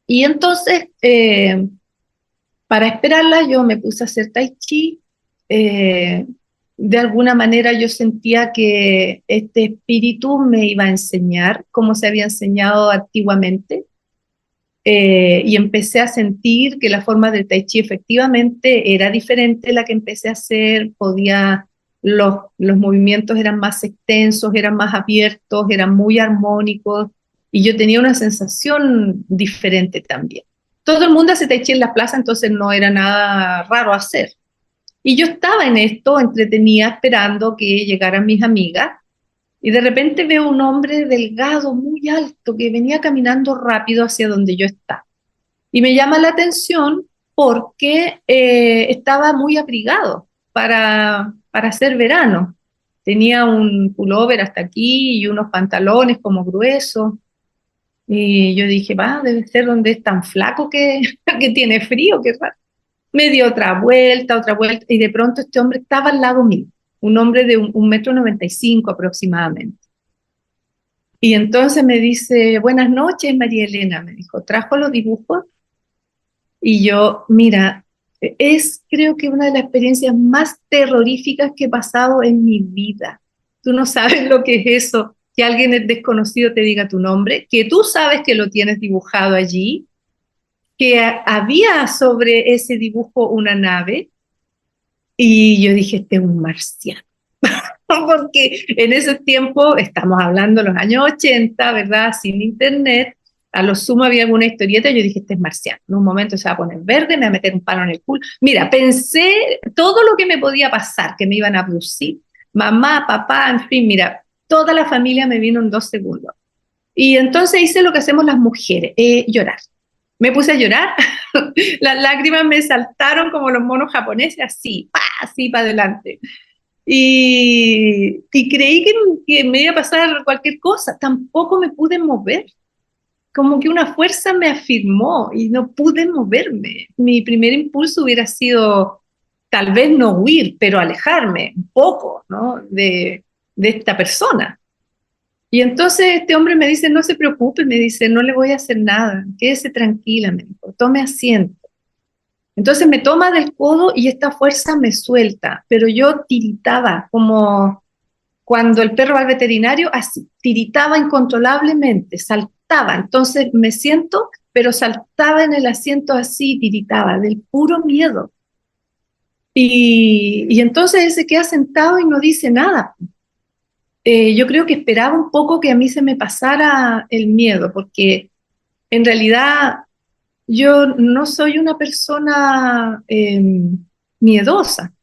Y entonces, para esperarla, yo me puse a hacer tai chi, de alguna manera yo sentía que este espíritu me iba a enseñar como se había enseñado antiguamente, y empecé a sentir que la forma del Tai Chi efectivamente era diferente la que empecé a hacer, los movimientos eran más extensos, eran más abiertos, eran muy armónicos, y yo tenía una sensación diferente también. Todo el mundo hace Tai Chi en la plaza, entonces no era nada raro hacer. Y yo estaba en esto, entretenida, esperando que llegaran mis amigas, y de repente veo un hombre delgado, muy alto, que venía caminando rápido hacia donde yo estaba. Y me llama la atención porque estaba muy abrigado para hacer verano. Tenía un pullover hasta aquí y unos pantalones como gruesos. Y yo dije, va, debe ser donde es tan flaco que, que tiene frío, qué raro. Me dio otra vuelta, y de pronto este hombre estaba al lado mío, un hombre de 1,95 m aproximadamente. Y entonces me dice, buenas noches, María Elena, me dijo, ¿trajo los dibujos? Y yo, mira, es creo que una de las experiencias más terroríficas que he pasado en mi vida. Tú no sabes lo que es eso, que alguien desconocido te diga tu nombre, que tú sabes que lo tienes dibujado allí, que había sobre ese dibujo una nave, y yo dije, este es un marciano. Porque en ese tiempo, estamos hablando de los años 80, ¿verdad? Sin internet, a lo sumo había alguna historieta, y yo dije, este es marciano. En un momento se va a poner verde, me va a meter un palo en el culo. Mira, pensé todo lo que me podía pasar, que me iban a abducir. Mamá, papá, en fin, mira, toda la familia me vino en 2 segundos. Y entonces hice lo que hacemos las mujeres, llorar. Me puse a llorar, las lágrimas me saltaron como los monos japoneses, así, ¡pa! Así para adelante. Y creí que me iba a pasar cualquier cosa, tampoco me pude mover, como que una fuerza me afirmó y no pude moverme. Mi primer impulso hubiera sido tal vez no huir, pero alejarme un poco, ¿no? de esta persona. Y entonces este hombre me dice, no se preocupe, me dice, no le voy a hacer nada, quédese tranquila, me dijo, tome asiento. Entonces me toma del codo y esta fuerza me suelta, pero yo tiritaba como cuando el perro va al veterinario, así, tiritaba incontrolablemente, saltaba. Entonces me siento, pero saltaba en el asiento así, tiritaba, del puro miedo. Y entonces él se queda sentado y no dice nada. Yo creo que esperaba un poco que a mí se me pasara el miedo, porque en realidad yo no soy una persona miedosa.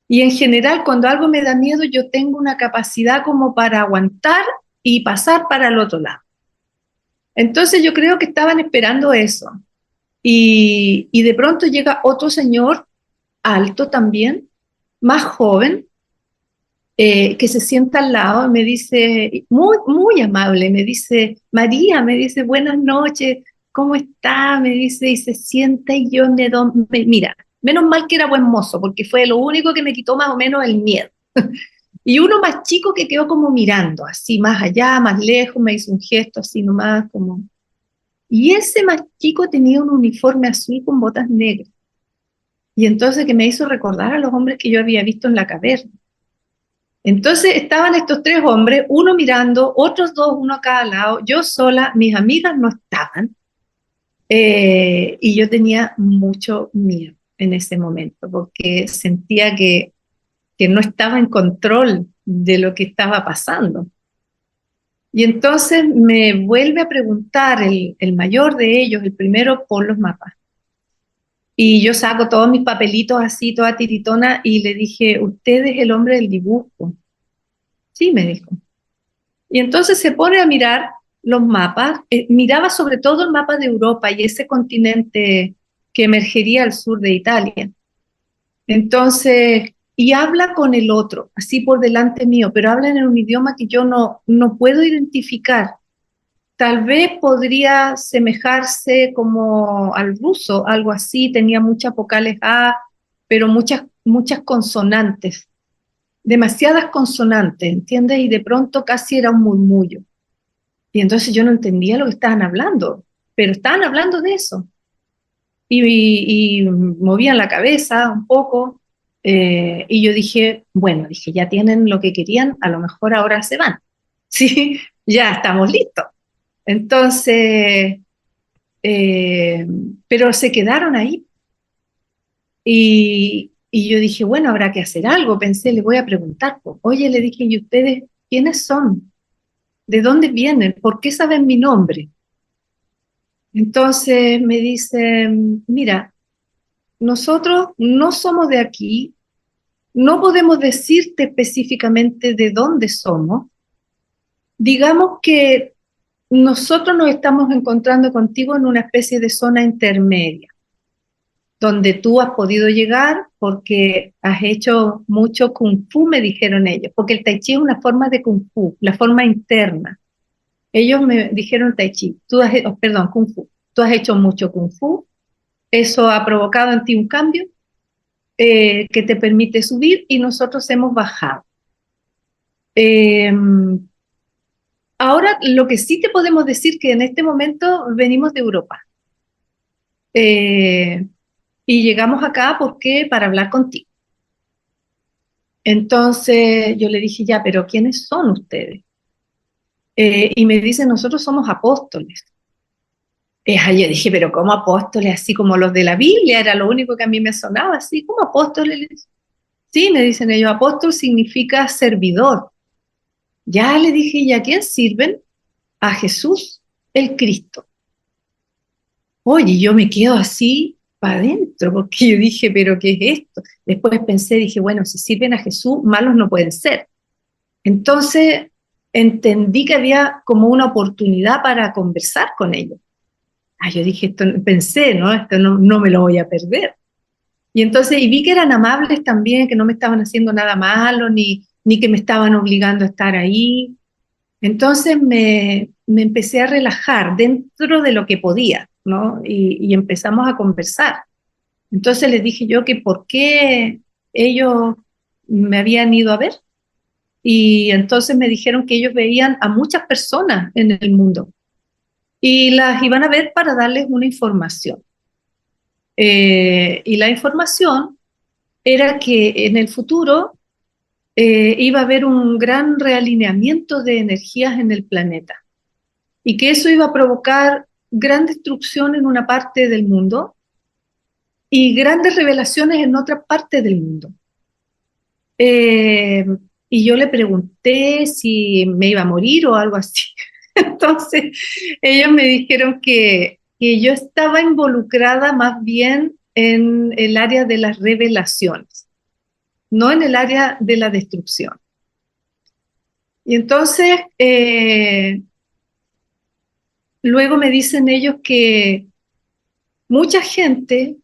Y en general, cuando algo me da miedo, yo tengo una capacidad como para aguantar y pasar para el otro lado. Entonces yo creo que estaban esperando eso. Y de pronto llega otro señor, alto también, más joven, que se sienta al lado y me dice, muy, muy amable, me dice, María, me dice, buenas noches, ¿cómo está? Me dice, y se sienta y yo mira, menos mal que era buen mozo, porque fue lo único que me quitó más o menos el miedo. Y uno más chico que quedó como mirando, así más allá, más lejos, me hizo un gesto así nomás, como... Y ese más chico tenía un uniforme azul con botas negras. Y entonces que me hizo recordar a los hombres que yo había visto en la caverna. Entonces estaban estos 3 hombres, uno mirando, otros 2, uno a cada lado, yo sola, mis amigas no estaban, y yo tenía mucho miedo en ese momento, porque sentía que no estaba en control de lo que estaba pasando. Y entonces me vuelve a preguntar el mayor de ellos, el primero, por los mapas. Y yo saco todos mis papelitos así, toda tiritona, y le dije, ¿usted es el hombre del dibujo? Sí, me dijo. Y entonces se pone a mirar los mapas, miraba sobre todo el mapa de Europa y ese continente que emergería al sur de Italia. Entonces, y habla con el otro, así por delante mío, pero habla en un idioma que yo no puedo identificar. Tal vez podría semejarse como al ruso, algo así, tenía muchas vocales A, pero muchas consonantes, demasiadas consonantes, ¿entiendes? Y de pronto casi era un murmullo. Y entonces yo no entendía lo que estaban hablando, pero estaban hablando de eso. Y movían la cabeza un poco. Y yo dije, bueno, dije, ya tienen lo que querían, a lo mejor ahora se van. Sí, ya estamos listos. Entonces, eh, pero se quedaron ahí. Y yo dije, bueno, habrá que hacer algo. Pensé, le voy a preguntar. Pues, oye, le dije, ¿y ustedes quiénes son? ¿De dónde vienen? ¿Por qué saben mi nombre? Entonces me dicen, mira, nosotros no somos de aquí, no podemos decirte específicamente de dónde somos. Digamos que nosotros nos estamos encontrando contigo en una especie de zona intermedia, donde tú has podido llegar porque has hecho mucho kung fu, me dijeron ellos, porque el tai chi es una forma de kung fu, la forma interna. Ellos me dijeron tai chi, perdón, kung fu, tú has hecho mucho kung fu, eso ha provocado en ti un cambio que te permite subir y nosotros hemos bajado. Eh, Ahora, lo que sí te podemos decir que en este momento venimos de Europa eh, y llegamos acá porque para hablar contigo. Entonces yo le dije, ya, pero ¿quiénes son ustedes? Y me dicen, nosotros somos apóstoles. Yo dije, pero ¿cómo apóstoles? Así como los de la Biblia, era lo único que a mí me sonaba, así como apóstoles. Sí, me dicen ellos, apóstol significa servidor. Ya le dije, ¿y a quién sirven? A Jesús, el Cristo. Oye, yo me quedo así para adentro, porque yo dije, ¿pero qué es esto? Después pensé, dije, bueno, si sirven a Jesús, malos no pueden ser. Entonces entendí que había como una oportunidad para conversar con ellos. Yo dije, pensé, ¿no? Esto no me lo voy a perder. Y entonces, y vi que eran amables también, que no me estaban haciendo nada malo, ni que me estaban obligando a estar ahí. Entonces me empecé a relajar dentro de lo que podía, ¿no? Y empezamos a conversar. Entonces les dije yo que por qué ellos me habían ido a ver. Y entonces me dijeron que ellos veían a muchas personas en el mundo y las iban a ver para darles una información. Y la información era que en el futuro iba a haber un gran realineamiento de energías en el planeta y que eso iba a provocar gran destrucción en una parte del mundo y grandes revelaciones en otra parte del mundo. Eh, y yo le pregunté si me iba a morir o algo así. Entonces, ellos me dijeron que yo estaba involucrada más bien en el área de las revelaciones, no en el área de la destrucción. Y entonces, luego me dicen ellos que mucha gente,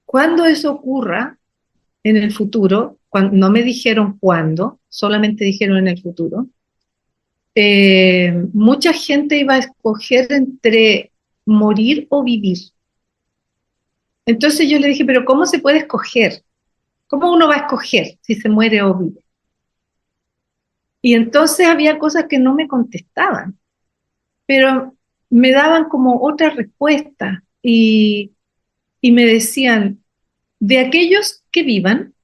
cuando eso ocurra en el futuro, no me dijeron cuándo, solamente dijeron en el futuro, mucha gente iba a escoger entre morir o vivir. Entonces yo le dije, pero ¿cómo se puede escoger? ¿Cómo uno va a escoger si se muere o vive? Y entonces había cosas que no me contestaban, pero me daban como otra respuesta y me decían, de aquellos que vivan,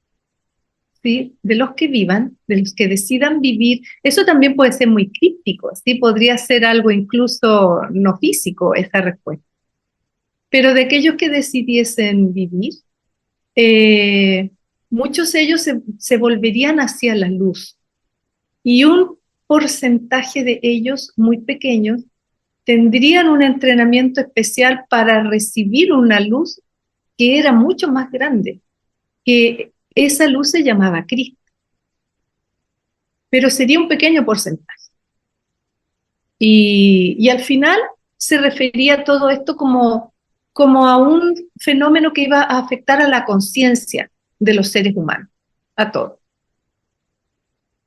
¿sí? De los que vivan, de los que decidan vivir, eso también puede ser muy críptico, ¿sí? Podría ser algo incluso no físico esa respuesta, pero de aquellos que decidiesen vivir, eh, muchos de ellos se volverían hacia la luz y un porcentaje de ellos muy pequeños tendrían un entrenamiento especial para recibir una luz que era mucho más grande, que esa luz se llamaba Cristo, pero sería un pequeño porcentaje. Y al final se refería a todo esto como a un fenómeno que iba a afectar a la conciencia de los seres humanos, a todos.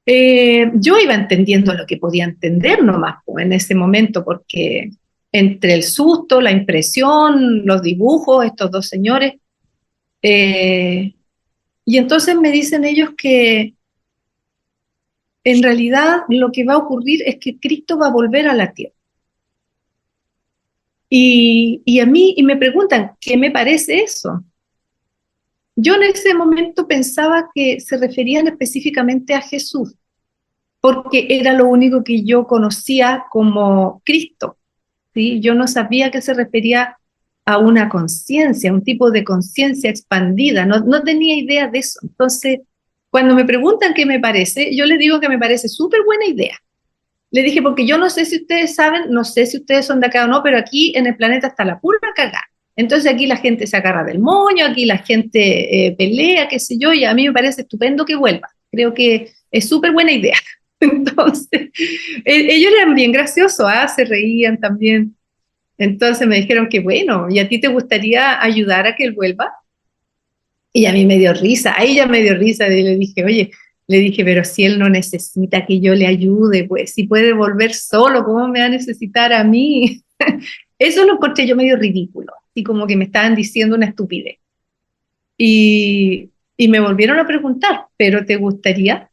Yo iba entendiendo lo que podía entender nomás pues, en ese momento, porque entre el susto, la impresión, los dibujos, estos dos señores, y entonces me dicen ellos que en realidad lo que va a ocurrir es que Cristo va a volver a la tierra. Y a mí, y me preguntan, ¿qué me parece eso? Yo en ese momento pensaba que se referían específicamente a Jesús, porque era lo único que yo conocía como Cristo, ¿sí? Yo no sabía que se refería a una conciencia, un tipo de conciencia expandida, no tenía idea de eso. Entonces, cuando me preguntan qué me parece, yo les digo que me parece súper buena idea. Le dije, porque yo no sé si ustedes saben, no sé si ustedes son de acá o no, pero aquí en el planeta está la pura cagada. Entonces aquí la gente se agarra del moño, aquí la gente pelea, qué sé yo, y a mí me parece estupendo que vuelva. Creo que es súper buena idea. Entonces, ellos eran bien graciosos, se reían también. Entonces me dijeron que bueno, ¿y a ti te gustaría ayudar a que él vuelva? Y a mí me dio risa, a ella me dio risa, y le dije, oye, le dije, pero si él no necesita que yo le ayude, pues si puede volver solo, ¿cómo me va a necesitar a mí? Eso lo encontré yo medio ridículo, y como que me estaban diciendo una estupidez. Y me volvieron a preguntar, ¿pero te gustaría?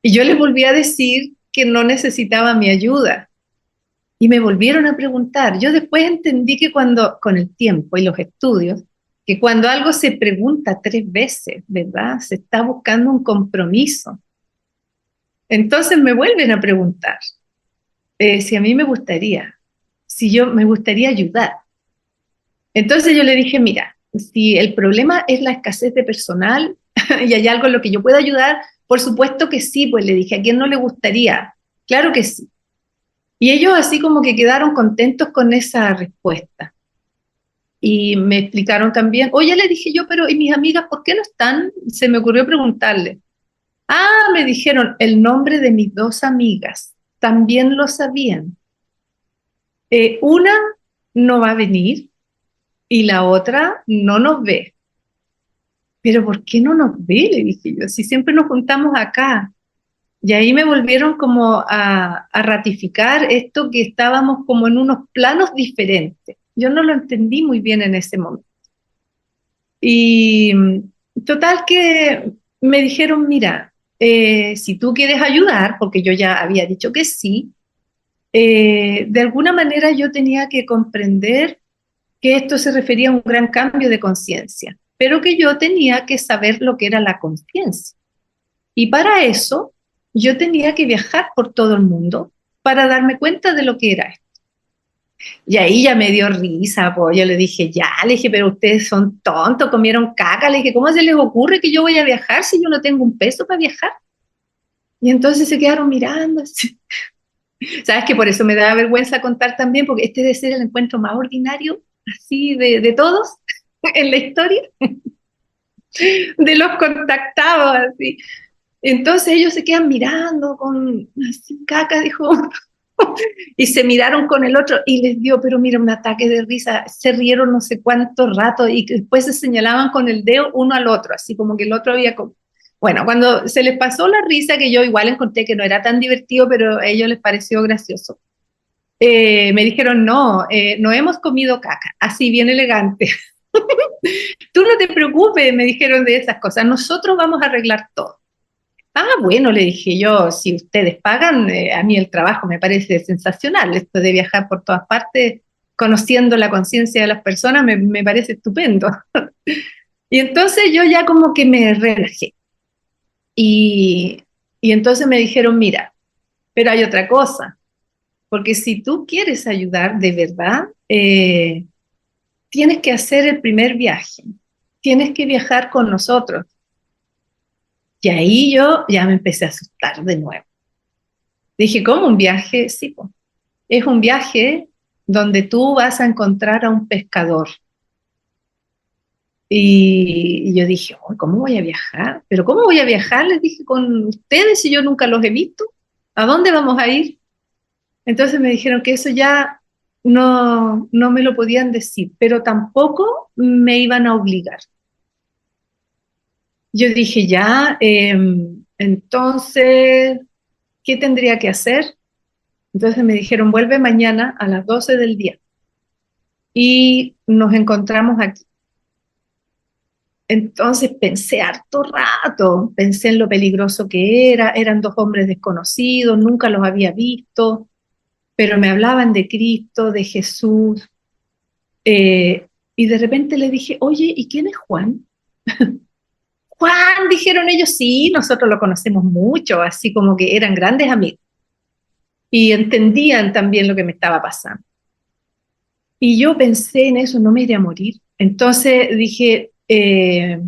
Y yo les volví a decir que no necesitaba mi ayuda. Y me volvieron a preguntar. Yo después entendí que cuando, con el tiempo y los estudios, que cuando algo se pregunta 3 veces, ¿verdad? Se está buscando un compromiso. Entonces me vuelven a preguntar si a mí me gustaría, si yo me gustaría ayudar. Entonces yo le dije, mira, si el problema es la escasez de personal y hay algo en lo que yo pueda ayudar, por supuesto que sí, pues le dije, ¿a quién no le gustaría? Claro que sí. Y ellos así como que quedaron contentos con esa respuesta. Y me explicaron también, oye, le dije yo, pero ¿y mis amigas por qué no están? Se me ocurrió preguntarle. Me dijeron el nombre de mis 2 amigas. También lo sabían. Una no va a venir y la otra no nos ve. Pero ¿por qué no nos ve? Le dije yo, si siempre nos juntamos acá. Y ahí me volvieron como a ratificar esto que estábamos como en unos planos diferentes. Yo no lo entendí muy bien en ese momento. Y total que me dijeron, mira, si tú quieres ayudar, porque yo ya había dicho que sí, de alguna manera yo tenía que comprender que esto se refería a un gran cambio de conciencia, pero que yo tenía que saber lo que era la conciencia. Y para eso yo tenía que viajar por todo el mundo para darme cuenta de lo que era esto. Y ahí ya me dio risa, pues yo le dije, ya, le dije, pero ustedes son tontos, comieron caca, le dije, ¿cómo se les ocurre que yo voy a viajar si yo no tengo un peso para viajar? Y entonces se quedaron mirando, así. Sabes que por eso me da vergüenza contar también, porque este debe ser el encuentro más ordinario, así, de todos en la historia, de los contactados, así. Entonces ellos se quedan mirando con así, caca, dijo, y se miraron con el otro y les dio, pero mira, un ataque de risa, se rieron no sé cuánto rato y después se señalaban con el dedo uno al otro, así como que el otro había... Bueno, cuando se les pasó la risa, que yo igual encontré que no era tan divertido, pero a ellos les pareció gracioso, me dijeron, no, no hemos comido caca, así bien elegante. Tú no te preocupes, me dijeron de esas cosas, nosotros vamos a arreglar todo. Bueno, le dije yo, si ustedes pagan, a mí el trabajo me parece sensacional, esto de viajar por todas partes, conociendo la conciencia de las personas, me parece estupendo. Y entonces yo ya como que me relajé. Y, y entonces me dijeron, mira, pero hay otra cosa, porque si tú quieres ayudar de verdad, tienes que hacer el primer viaje, tienes que viajar con nosotros. Y ahí yo ya me empecé a asustar de nuevo. Dije, ¿cómo un viaje? Sí, pues, es un viaje donde tú vas a encontrar a un pescador. Y yo dije, oh, ¿cómo voy a viajar? ¿Pero cómo voy a viajar? Les dije, con ustedes si yo nunca los he visto. ¿A dónde vamos a ir? Entonces me dijeron que eso ya no me lo podían decir, pero tampoco me iban a obligar. Yo dije, ya, entonces, ¿qué tendría que hacer? Entonces me dijeron, vuelve mañana a las 12 del día y nos encontramos aquí. Entonces pensé harto rato, pensé en lo peligroso que era, eran 2 hombres desconocidos, nunca los había visto, pero me hablaban de Cristo, de Jesús, y de repente le dije, oye, ¿y quién es Juan? Juan, dijeron ellos, sí, nosotros lo conocemos mucho, así como que eran grandes amigos. Y entendían también lo que me estaba pasando. Y yo pensé en eso, no me iré a morir. Entonces dije, le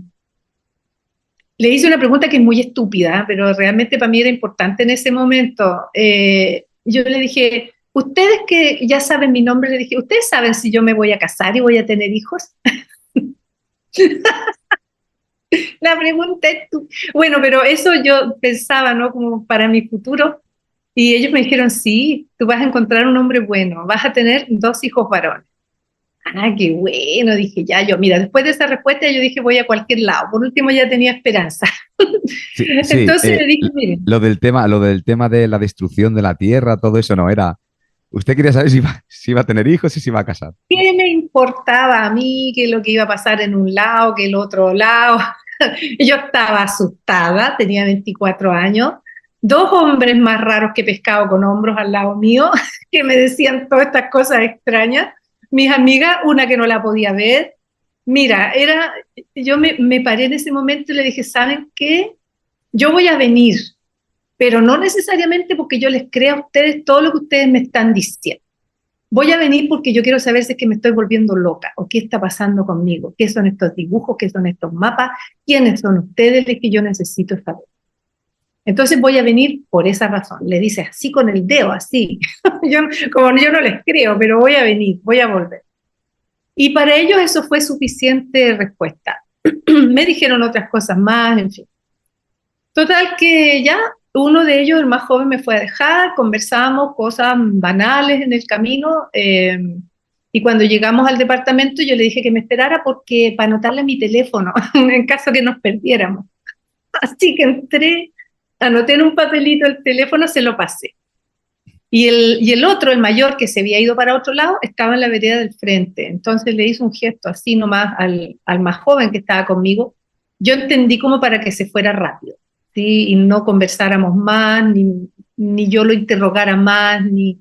hice una pregunta que es muy estúpida, pero realmente para mí era importante en ese momento. Yo le dije, ustedes que ya saben mi nombre, le dije, ¿ustedes saben si yo me voy a casar y voy a tener hijos? La pregunta es tú. Bueno, pero eso yo pensaba, ¿no? Como para mi futuro. Y ellos me dijeron, sí, tú vas a encontrar un hombre bueno, vas a tener 2 hijos varones. Ah, qué bueno, dije ya yo. Mira, después de esa respuesta yo dije, voy a cualquier lado. Por último ya tenía esperanza. Sí, sí, Entonces le dije, miren, lo del tema de la destrucción de la tierra, todo eso no era. Usted quería saber si iba a tener hijos y si iba a casar. ¿qué me importaba a mí que lo que iba a pasar en un lado, que el otro lado? Yo estaba asustada, tenía 24 años, 2 hombres más raros que pescado con hombros al lado mío, que me decían todas estas cosas extrañas. Mis amigas, una que no la podía ver. Mira, yo me paré en ese momento y le dije, ¿saben qué? Yo voy a venir, pero no necesariamente porque yo les crea a ustedes todo lo que ustedes me están diciendo. Voy a venir porque yo quiero saber si es que me estoy volviendo loca o qué está pasando conmigo, qué son estos dibujos, qué son estos mapas, quiénes son ustedes, es que yo necesito saber. Entonces voy a venir por esa razón. Le dice así con el dedo, así. Yo, como yo no les creo, pero voy a venir, voy a volver. Y para ellos eso fue suficiente respuesta. Me dijeron otras cosas más, en fin. Total que ya uno de ellos, el más joven, me fue a dejar, conversamos cosas banales en el camino, y cuando llegamos al departamento yo le dije que me esperara porque para anotarle mi teléfono en caso que nos perdiéramos. Así que entré, anoté en un papelito el teléfono, se lo pasé. Y el otro, el mayor, que se había ido para otro lado, estaba en la vereda del frente. Entonces le hice un gesto así nomás al más joven que estaba conmigo. Yo entendí como para que se fuera rápido, ¿sí? Y no conversáramos más, ni yo lo interrogara más, ni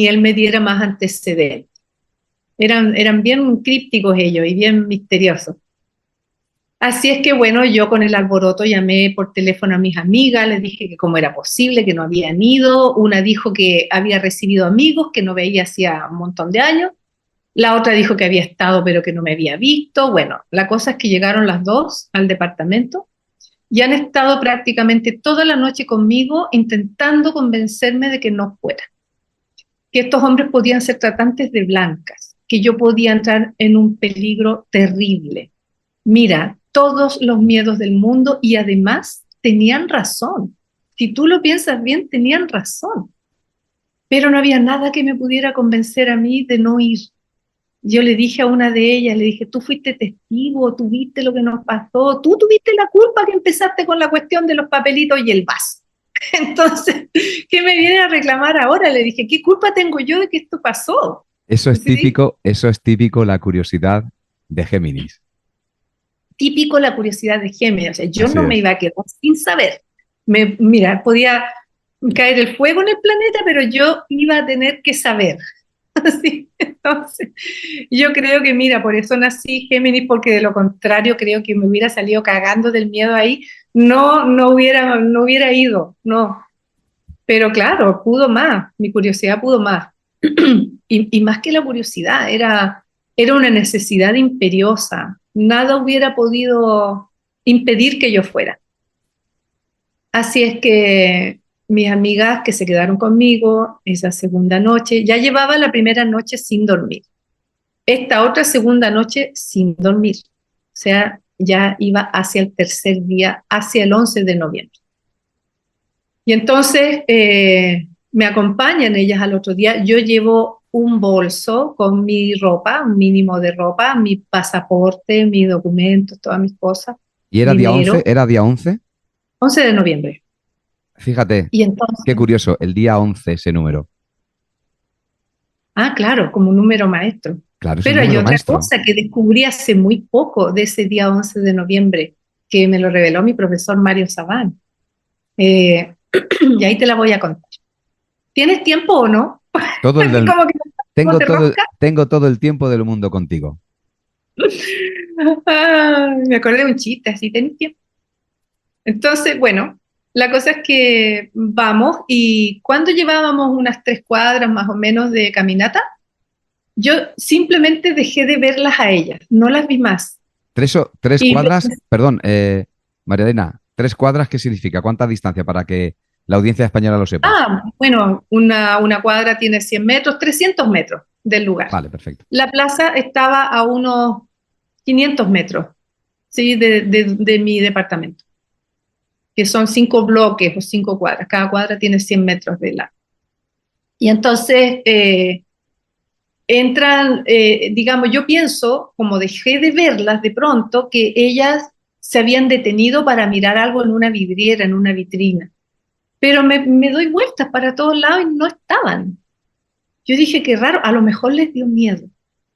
él me diera más antecedentes. Eran bien crípticos ellos y bien misteriosos. Así es que bueno, yo con el alboroto llamé por teléfono a mis amigas, les dije que cómo era posible, que no habían ido. Una dijo que había recibido amigos que no veía hacía un montón de años. La otra dijo que había estado pero que no me había visto. Bueno, la cosa es que llegaron las dos al departamento y han estado prácticamente toda la noche conmigo intentando convencerme de que no fuera, que estos hombres podían ser tratantes de blancas, que yo podía entrar en un peligro terrible. Mira, todos los miedos del mundo y además tenían razón. Si tú lo piensas bien, tenían razón. Pero no había nada que me pudiera convencer a mí de no ir. Yo le dije a una de ellas, le dije, tú fuiste testigo, tú viste lo que nos pasó, tú tuviste la culpa que empezaste con la cuestión de los papelitos y el vaso. Entonces, ¿qué me viene a reclamar ahora? Le dije, ¿qué culpa tengo yo de que esto pasó? ¿Sí? Eso es típico la curiosidad de Géminis. Típico la curiosidad de Géminis. O sea, yo Así no me es. iba a quedar sin saber. Mira, podía caer el fuego en el planeta, pero yo iba a tener que saber. Así, entonces, yo creo que, mira, por eso nací Géminis, porque de lo contrario creo que me hubiera salido cagando del miedo ahí, no hubiera ido, no. Pero claro, pudo más, mi curiosidad pudo más. Y más que la curiosidad, era una necesidad imperiosa. Nada hubiera podido impedir que yo fuera. Así es que mis amigas que se quedaron conmigo esa segunda noche, ya llevaba la primera noche sin dormir. Esta otra segunda noche sin dormir. O sea, ya iba hacia el tercer día, hacia el 11 de noviembre. Y entonces me acompañan ellas al otro día. Yo llevo un bolso con mi ropa, un mínimo de ropa, mi pasaporte, mis documentos, todas mis cosas, ¿Y era día dinero, 11? ¿Era día 11? 11 de noviembre. Fíjate, Y qué entonces, curioso, el día 11 ese número. claro, como número maestro. Claro, es un Pero hay número otra maestro. cosa que descubrí hace muy poco de ese día 11 de noviembre, que me lo reveló mi profesor Mario Sabán. Eh, y ahí te la voy a contar. ¿Tienes tiempo o no? Todo el del, Como que no te rosca. tengo todo el tiempo del mundo contigo. Me acordé de un chiste, así tenés tiempo. Entonces, bueno, la cosa es que vamos y cuando llevábamos unas 3 cuadras más o menos de caminata, yo simplemente dejé de verlas a ellas, no las vi más. Tres Y cuadras, perdón, María Elena, 3 cuadras, ¿qué significa? ¿Cuánta distancia para que la audiencia española lo sepa? bueno, una cuadra tiene 100 metros, 300 metros del lugar. Vale, perfecto. La plaza estaba a unos 500 metros, ¿sí? De mi departamento, que son 5 bloques o 5 cuadras. Cada cuadra tiene 100 metros de largo. Y entonces entran, digamos, yo pienso, como dejé de verlas de pronto, que ellas se habían detenido para mirar algo en una vidriera, en una vitrina. Pero me doy vueltas para todos lados y no estaban. Yo dije, qué raro, a lo mejor les dio miedo.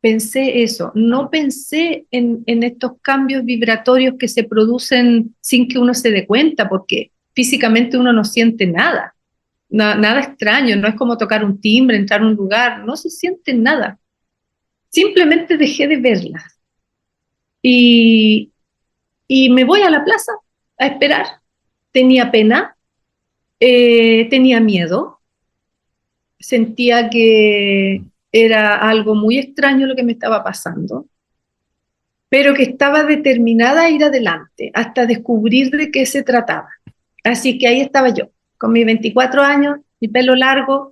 Pensé eso, no pensé en estos cambios vibratorios que se producen sin que uno se dé cuenta, porque físicamente uno no siente nada, nada extraño, no es como tocar un timbre, entrar a un lugar, no se siente nada. Simplemente dejé de verlas y, y me voy a la plaza a esperar. Tenía pena, tenía miedo, sentía que era algo muy extraño lo que me estaba pasando, pero que estaba determinada a ir adelante hasta descubrir de qué se trataba. Así que ahí estaba yo, con mis 24 años, mi pelo largo,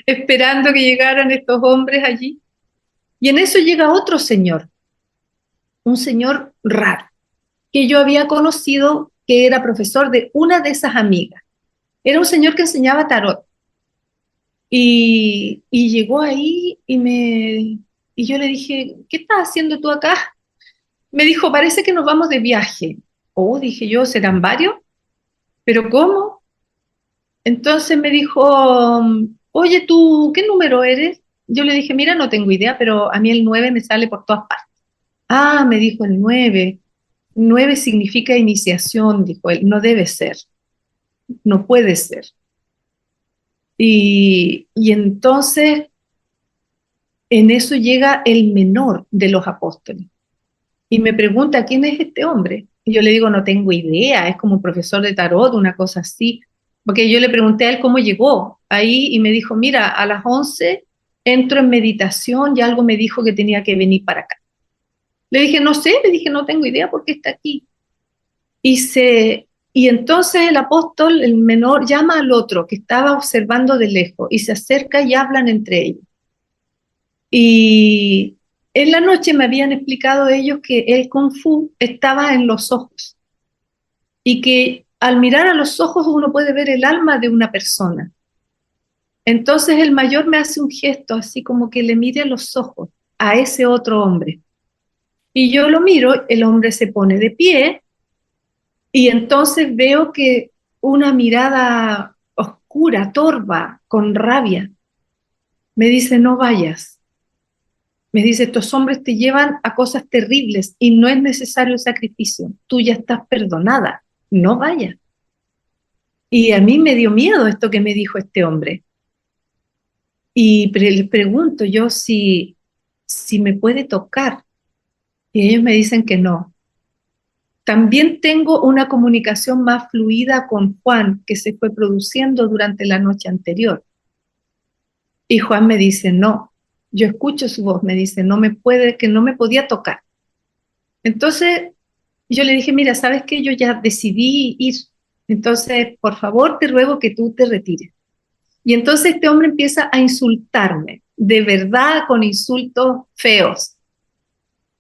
esperando que llegaran estos hombres allí. Y en eso llega otro señor, un señor raro, que yo había conocido, que era profesor de una de esas amigas. Era un señor que enseñaba tarot. Y llegó ahí y yo le dije, ¿qué estás haciendo tú acá? Me dijo, parece que nos vamos de viaje. Oh, dije yo, ¿serán varios? ¿Pero cómo? Entonces me dijo, oye, ¿tú qué número eres? Yo le dije, mira, no tengo idea, pero a mí el 9 me sale por todas partes. Ah, me dijo el 9. 9 significa iniciación, dijo él. No debe ser, no puede ser. Y entonces en eso llega el menor de los apóstoles y me pregunta, ¿quién es este hombre? Y yo le digo, no tengo idea, es como un profesor de tarot, una cosa así. Porque yo le pregunté a él cómo llegó ahí y me dijo, mira, a las 11 entro en meditación y algo me dijo que tenía que venir para acá. Le dije, no sé, le dije, no tengo idea por qué está aquí. Y entonces el apóstol, el menor, llama al otro que estaba observando de lejos y se acerca y hablan entre ellos. Y en la noche me habían explicado ellos que el Kung Fu estaba en los ojos y que al mirar a los ojos uno puede ver el alma de una persona. Entonces el mayor me hace un gesto así como que le mire a los ojos a ese otro hombre. Y yo lo miro, el hombre se pone de pie y entonces veo que una mirada oscura, torva, con rabia, me dice, no vayas. Me dice, estos hombres te llevan a cosas terribles y no es necesario el sacrificio. Tú ya estás perdonada, no vayas. Y a mí me dio miedo esto que me dijo este hombre. Y les pregunto yo si me puede tocar. Y ellos me dicen que no. También tengo una comunicación más fluida con Juan que se fue produciendo durante la noche anterior. Y Juan me dice, no, yo escucho su voz, me dice, no me puede, que no me podía tocar. Entonces yo le dije, mira, ¿sabes qué? Yo ya decidí ir. Entonces, por favor, te ruego que tú te retires. Y entonces este hombre empieza a insultarme, de verdad, con insultos feos.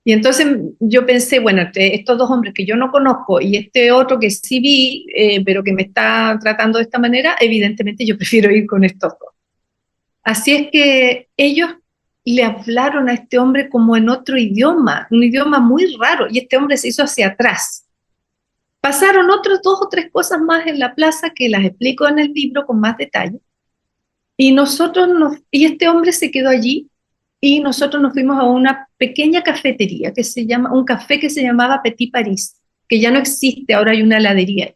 Y entonces yo pensé, bueno, entre estos dos hombres que yo no conozco y este otro que sí vi, pero que me está tratando de esta manera, evidentemente yo prefiero ir con estos dos. Así es que ellos le hablaron a este hombre como en otro idioma, un idioma muy raro, y este hombre se hizo hacia atrás. Pasaron otras 2 o 3 cosas más en la plaza que las explico en el libro con más detalle. Y este hombre se quedó allí y nosotros nos fuimos a una pequeña cafetería que se llama, un café que se llamaba Petit Paris, que ya no existe, ahora hay una heladería.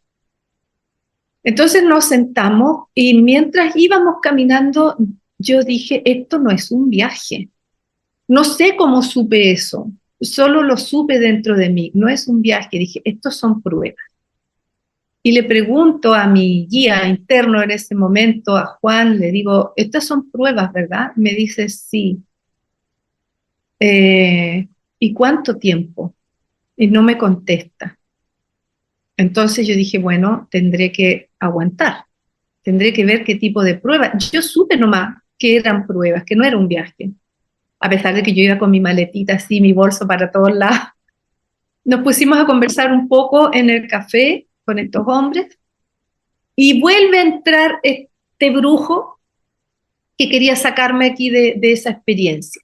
Entonces nos sentamos y mientras íbamos caminando, yo dije, esto no es un viaje, No sé cómo supe eso, solo lo supe dentro de mí, no es un viaje, dije, estos son pruebas. Y le pregunto a mi guía interno en ese momento, a Juan, le digo, estas son pruebas, ¿verdad? Me dice, sí. ¿Y cuánto tiempo? Y no me contesta. Entonces yo dije, bueno, tendré que aguantar, tendré que ver qué tipo de pruebas. Yo supe nomás que eran pruebas, que no era un viaje, a pesar de que yo iba con mi maletita así, mi bolso para todos lados. Nos pusimos a conversar un poco en el café con estos hombres y vuelve a entrar este brujo que quería sacarme aquí de esa experiencia.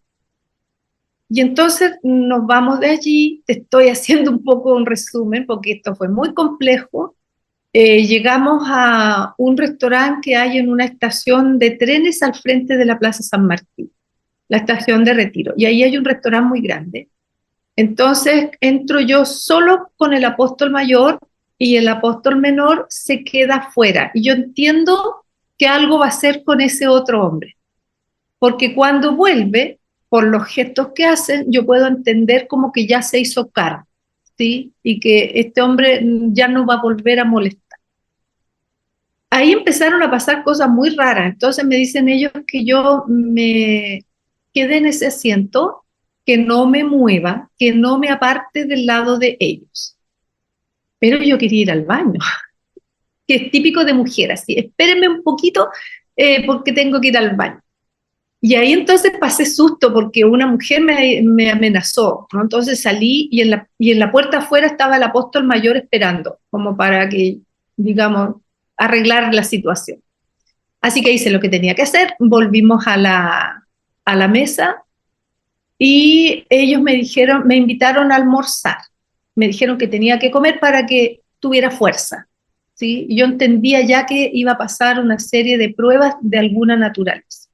Y entonces nos vamos de allí, te estoy haciendo un poco un resumen porque esto fue muy complejo. Llegamos a un restaurante que hay en una estación de trenes al frente de la Plaza San Martín, la estación de Retiro, y ahí hay un restaurante muy grande. Entonces entro yo solo con el apóstol mayor y el apóstol menor se queda fuera. Y yo entiendo que algo va a hacer con ese otro hombre, porque cuando vuelve, por los gestos que hacen, yo puedo entender como que ya se hizo cargo, ¿sí? Y que este hombre ya no va a volver a molestar. Ahí empezaron a pasar cosas muy raras. Entonces me dicen ellos que yo me quede en ese asiento, que no me mueva, que no me aparte del lado de ellos. Pero yo quería ir al baño, que es típico de mujer, así, espérenme un poquito porque tengo que ir al baño. Y ahí entonces pasé susto porque una mujer me amenazó, ¿no? Entonces salí y en la puerta afuera estaba el apóstol mayor esperando, como para que, digamos, arreglar la situación. Así que hice lo que tenía que hacer, volvimos a la mesa y ellos me dijeron, me invitaron a almorzar. Me dijeron que tenía que comer para que tuviera fuerza, ¿sí? Yo entendía ya que iba a pasar una serie de pruebas de alguna naturaleza.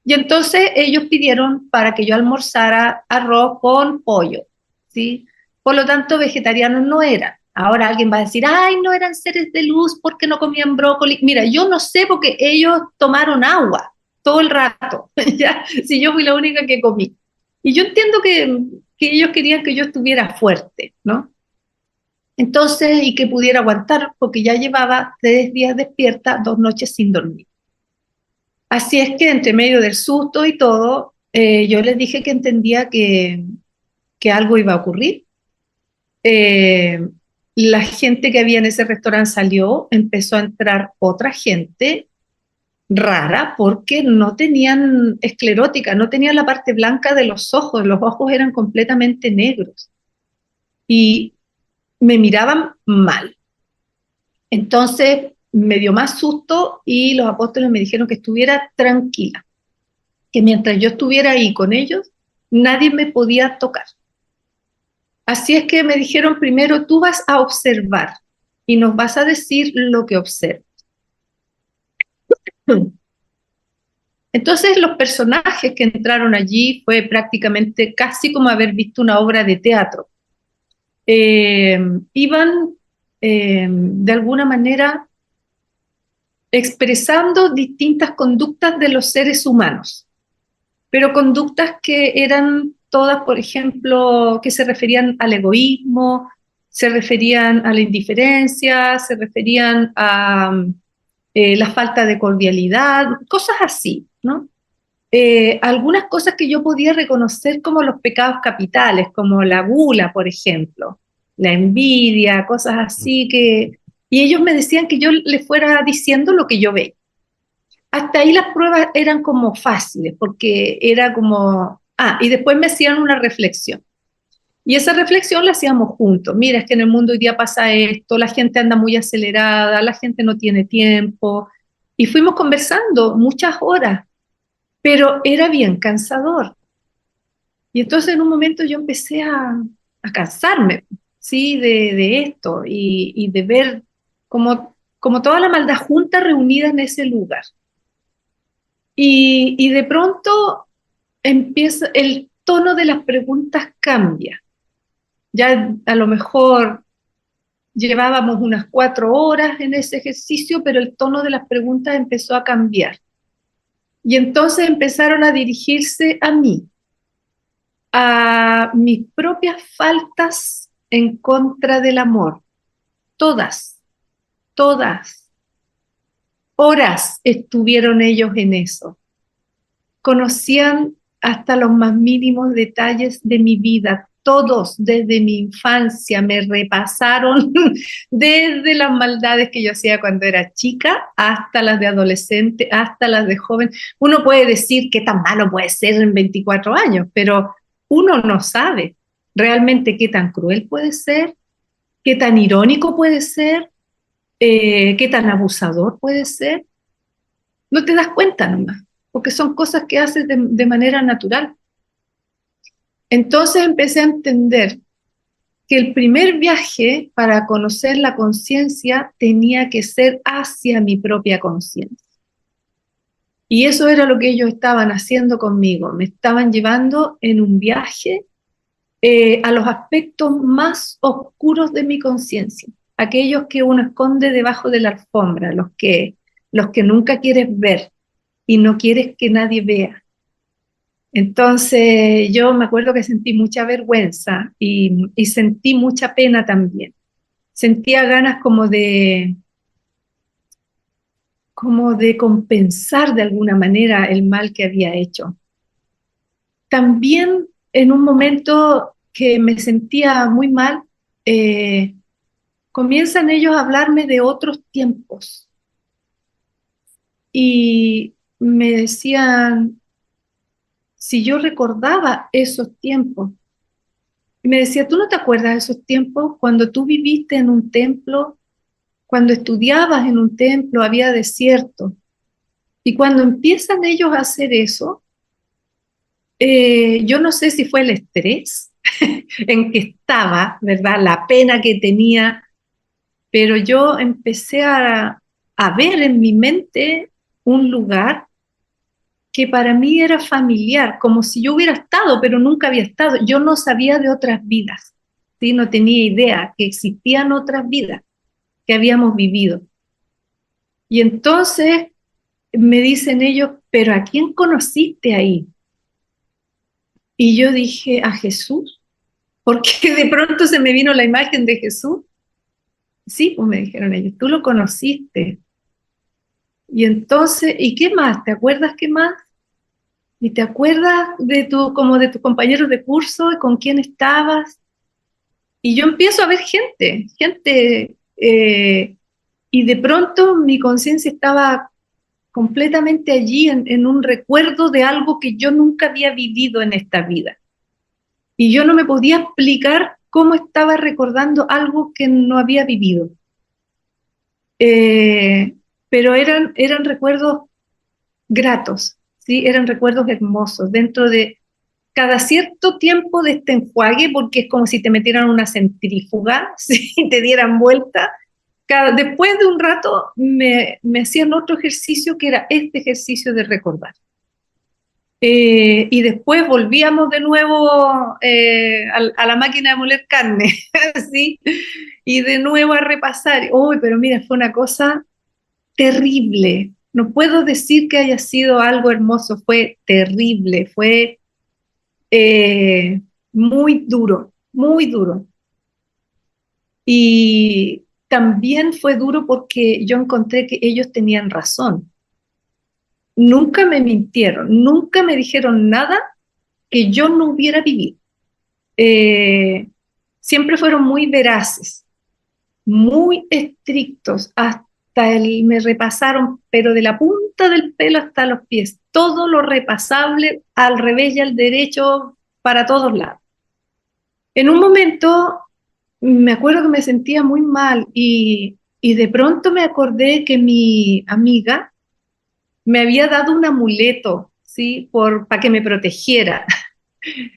Y entonces ellos pidieron para que yo almorzara arroz con pollo, ¿sí? Por lo tanto, vegetarianos no eran. Ahora alguien va a decir, ay, no eran seres de luz porque no comían brócoli. Mira, yo no sé porque ellos tomaron agua todo el rato, ¿ya? Si yo fui la única que comí. Y yo entiendo que ellos querían que yo estuviera fuerte, ¿no? Entonces, y que pudiera aguantar, porque ya llevaba 3 días despierta, 2 noches sin dormir. Así es que entre medio del susto y todo, yo les dije que entendía que algo iba a ocurrir. Eh, la gente que había en ese restaurante salió, empezó a entrar otra gente rara porque no tenían esclerótica, no tenían la parte blanca de los ojos eran completamente negros y me miraban mal. Entonces me dio más susto y los apóstoles me dijeron que estuviera tranquila, que mientras yo estuviera ahí con ellos, nadie me podía tocar. Así es que me dijeron primero, tú vas a observar y nos vas a decir lo que observas. Entonces los personajes que entraron allí fue prácticamente casi como haber visto una obra de teatro. Iban de alguna manera expresando distintas conductas de los seres humanos, pero conductas que eran todas, por ejemplo, que se referían al egoísmo, se referían a la indiferencia, se referían a la falta de cordialidad, cosas así, ¿no? Algunas cosas que yo podía reconocer como los pecados capitales, como la gula, por ejemplo, la envidia, cosas así que... Y ellos me decían que yo les fuera diciendo lo que yo veía. Hasta ahí las pruebas eran como fáciles, porque era como... Ah, y después me hacían una reflexión. Y esa reflexión la hacíamos juntos. Mira, es que en el mundo hoy día pasa esto, la gente anda muy acelerada, la gente no tiene tiempo. Y fuimos conversando muchas horas, pero era bien cansador. Y entonces en un momento yo empecé a cansarme, ¿sí? De esto y de ver como toda la maldad junta reunida en ese lugar. Y de pronto empieza, el tono de las preguntas cambia. Ya a lo mejor llevábamos unas 4 horas en ese ejercicio, pero el tono de las preguntas empezó a cambiar. Y entonces empezaron a dirigirse a mí. a mis propias faltas en contra del amor. Todas, todas. Horas estuvieron ellos en eso. Conocían hasta los más mínimos detalles de mi vida. Todos desde mi infancia me repasaron desde las maldades que yo hacía cuando era chica hasta las de adolescente, hasta las de joven. Uno puede decir qué tan malo puede ser en 24 años, pero uno no sabe realmente qué tan cruel puede ser, qué tan irónico puede ser, qué tan abusador puede ser. No te das cuenta nomás, porque son cosas que haces de manera natural. Entonces empecé a entender que el primer viaje para conocer la conciencia tenía que ser hacia mi propia conciencia. Y eso era lo que ellos estaban haciendo conmigo. Me estaban llevando en un viaje a los aspectos más oscuros de mi conciencia, aquellos que uno esconde debajo de la alfombra, los que nunca quieres ver y no quieres que nadie vea. Entonces yo me acuerdo que sentí mucha vergüenza y sentí mucha pena también. Sentía ganas como de compensar de alguna manera el mal que había hecho. También en un momento que me sentía muy mal, comienzan ellos a hablarme de otros tiempos y me decían si yo recordaba esos tiempos. Y me decía, ¿tú no te acuerdas de esos tiempos cuando tú viviste en un templo, cuando estudiabas en un templo, había desierto? Y cuando empiezan ellos a hacer eso, yo no sé si fue el estrés en que estaba, ¿verdad? La pena que tenía, pero yo empecé a ver en mi mente un lugar que para mí era familiar, como si yo hubiera estado, pero nunca había estado. Yo no sabía de otras vidas, ¿sí? No tenía idea que existían otras vidas que habíamos vivido. Y entonces me dicen ellos, ¿pero a quién conociste ahí? Y yo dije, a Jesús, porque de pronto se me vino la imagen de Jesús. Sí, pues me dijeron ellos, tú lo conociste. Y entonces, ¿y qué más? ¿Te acuerdas qué más? ¿Y te acuerdas como de tus compañeros de curso, con quién estabas? Y yo empiezo a ver gente, y de pronto mi conciencia estaba completamente allí en un recuerdo de algo que yo nunca había vivido en esta vida. Y yo no me podía explicar cómo estaba recordando algo que no había vivido. Pero eran recuerdos gratos, ¿sí? Eran recuerdos hermosos, dentro de cada cierto tiempo de este enjuague, porque es como si te metieran una centrífuga, ¿sí? Y te dieran vuelta. Después de un rato me hacían otro ejercicio que era este ejercicio de recordar. Y después volvíamos de nuevo a la máquina de moler carne, ¿sí? Y de nuevo a repasar. Uy, pero mira, fue una cosa terrible. No puedo decir que haya sido algo hermoso, fue terrible, fue muy duro, muy duro. Y también fue duro porque yo encontré que ellos tenían razón. Nunca me mintieron, nunca me dijeron nada que yo no hubiera vivido. Siempre fueron muy veraces, muy estrictos, me repasaron, pero de la punta del pelo hasta los pies, todo lo repasable al revés y al derecho para todos lados. En un momento me acuerdo que me sentía muy mal y de pronto me acordé que mi amiga me había dado un amuleto, ¿sí? Para que me protegiera.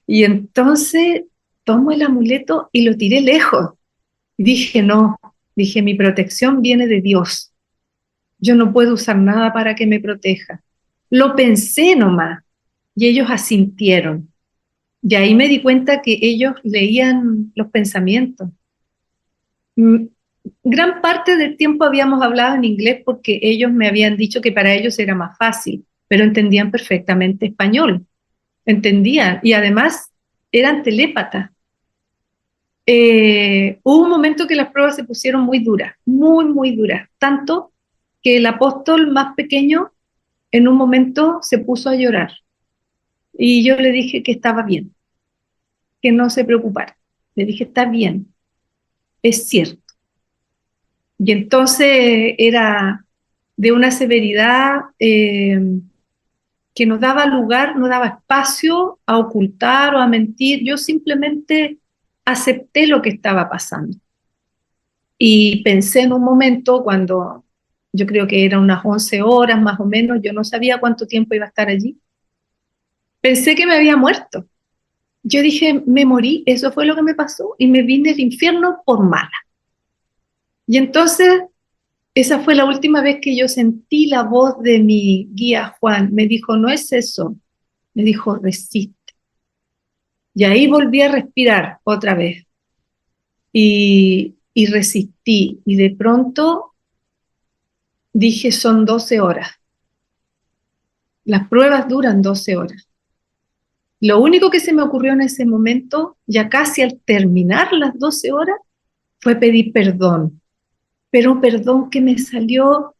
Y entonces tomo el amuleto y lo tiré lejos. Y dije, no, dije, mi protección viene de Dios. Yo no puedo usar nada para que me proteja. Lo pensé nomás y ellos asintieron. Y ahí me di cuenta que ellos leían los pensamientos. Gran parte del tiempo habíamos hablado en inglés porque ellos me habían dicho que para ellos era más fácil, pero entendían perfectamente español. Entendían. Y además eran telépatas. Hubo un momento que las pruebas se pusieron muy duras, muy, muy duras, tanto que el apóstol más pequeño en un momento se puso a llorar. Y yo le dije que estaba bien, que no se preocupara. Le dije, está bien, es cierto. Y entonces era de una severidad que no daba lugar, no daba espacio a ocultar o a mentir. Yo simplemente acepté lo que estaba pasando. Y pensé en un momento cuando yo creo que eran unas 11 horas más o menos, yo no sabía cuánto tiempo iba a estar allí. Pensé que me había muerto. Yo dije, me morí, eso fue lo que me pasó y me vine al infierno por mala. Y entonces, esa fue la última vez que yo sentí la voz de mi guía Juan. Me dijo, no es eso. Me dijo, resiste. Y ahí volví a respirar otra vez. Y resistí. Y de pronto dije, son 12 horas. Las pruebas duran 12 horas. Lo único que se me ocurrió en ese momento, ya casi al terminar las 12 horas, fue pedir perdón. Pero un perdón que me salió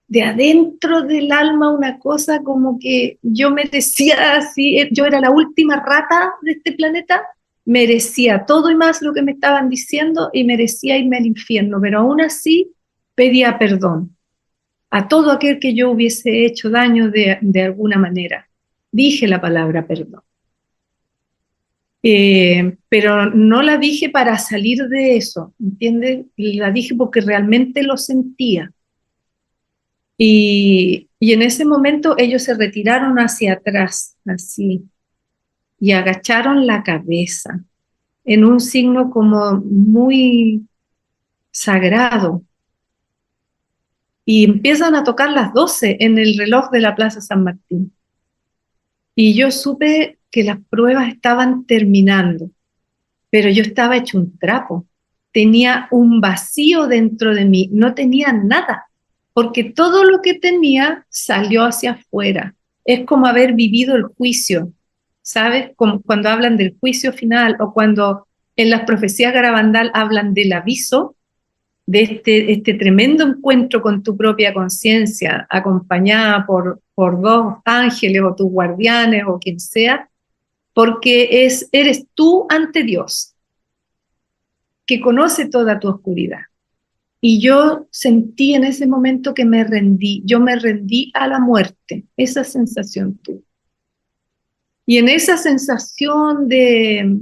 de adentro del alma, una cosa como que yo merecía así, yo era la última rata de este planeta, merecía todo y más lo que me estaban diciendo y merecía irme al infierno, pero aún así pedía perdón a todo aquel que yo hubiese hecho daño de alguna manera. Dije la palabra perdón. Pero no la dije para salir de eso, ¿entiendes? La dije porque realmente lo sentía. Y en ese momento ellos se retiraron hacia atrás, así, y agacharon la cabeza en un signo como muy sagrado. Y empiezan a tocar las 12 en el reloj de la Plaza San Martín. Y yo supe que las pruebas estaban terminando, pero yo estaba hecho un trapo. Tenía un vacío dentro de mí, no tenía nada, porque todo lo que tenía salió hacia afuera. Es como haber vivido el juicio, ¿sabes? Como cuando hablan del juicio final o cuando en las profecías Garabandal hablan del aviso, de este tremendo encuentro con tu propia conciencia, acompañada por dos ángeles o tus guardianes o quien sea, porque eres tú ante Dios, que conoce toda tu oscuridad. Y yo sentí en ese momento que me rendí, yo me rendí a la muerte, esa sensación tuve. Y en esa sensación de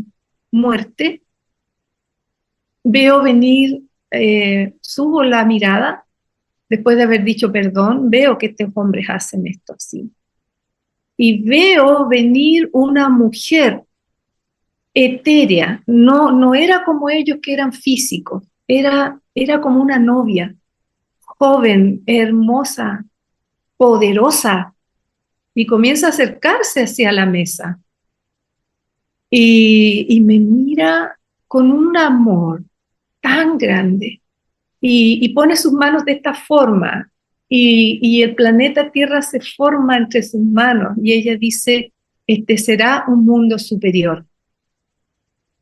muerte, veo venir, subo la mirada, después de haber dicho perdón, veo que estos hombres hacen esto así. Y veo venir una mujer etérea, no era como ellos que eran físicos, era como una novia, joven, hermosa, poderosa, y comienza a acercarse hacia la mesa. Y me mira con un amor tan grande, y pone sus manos de esta forma, y el planeta Tierra se forma entre sus manos, y ella dice, este será un mundo superior.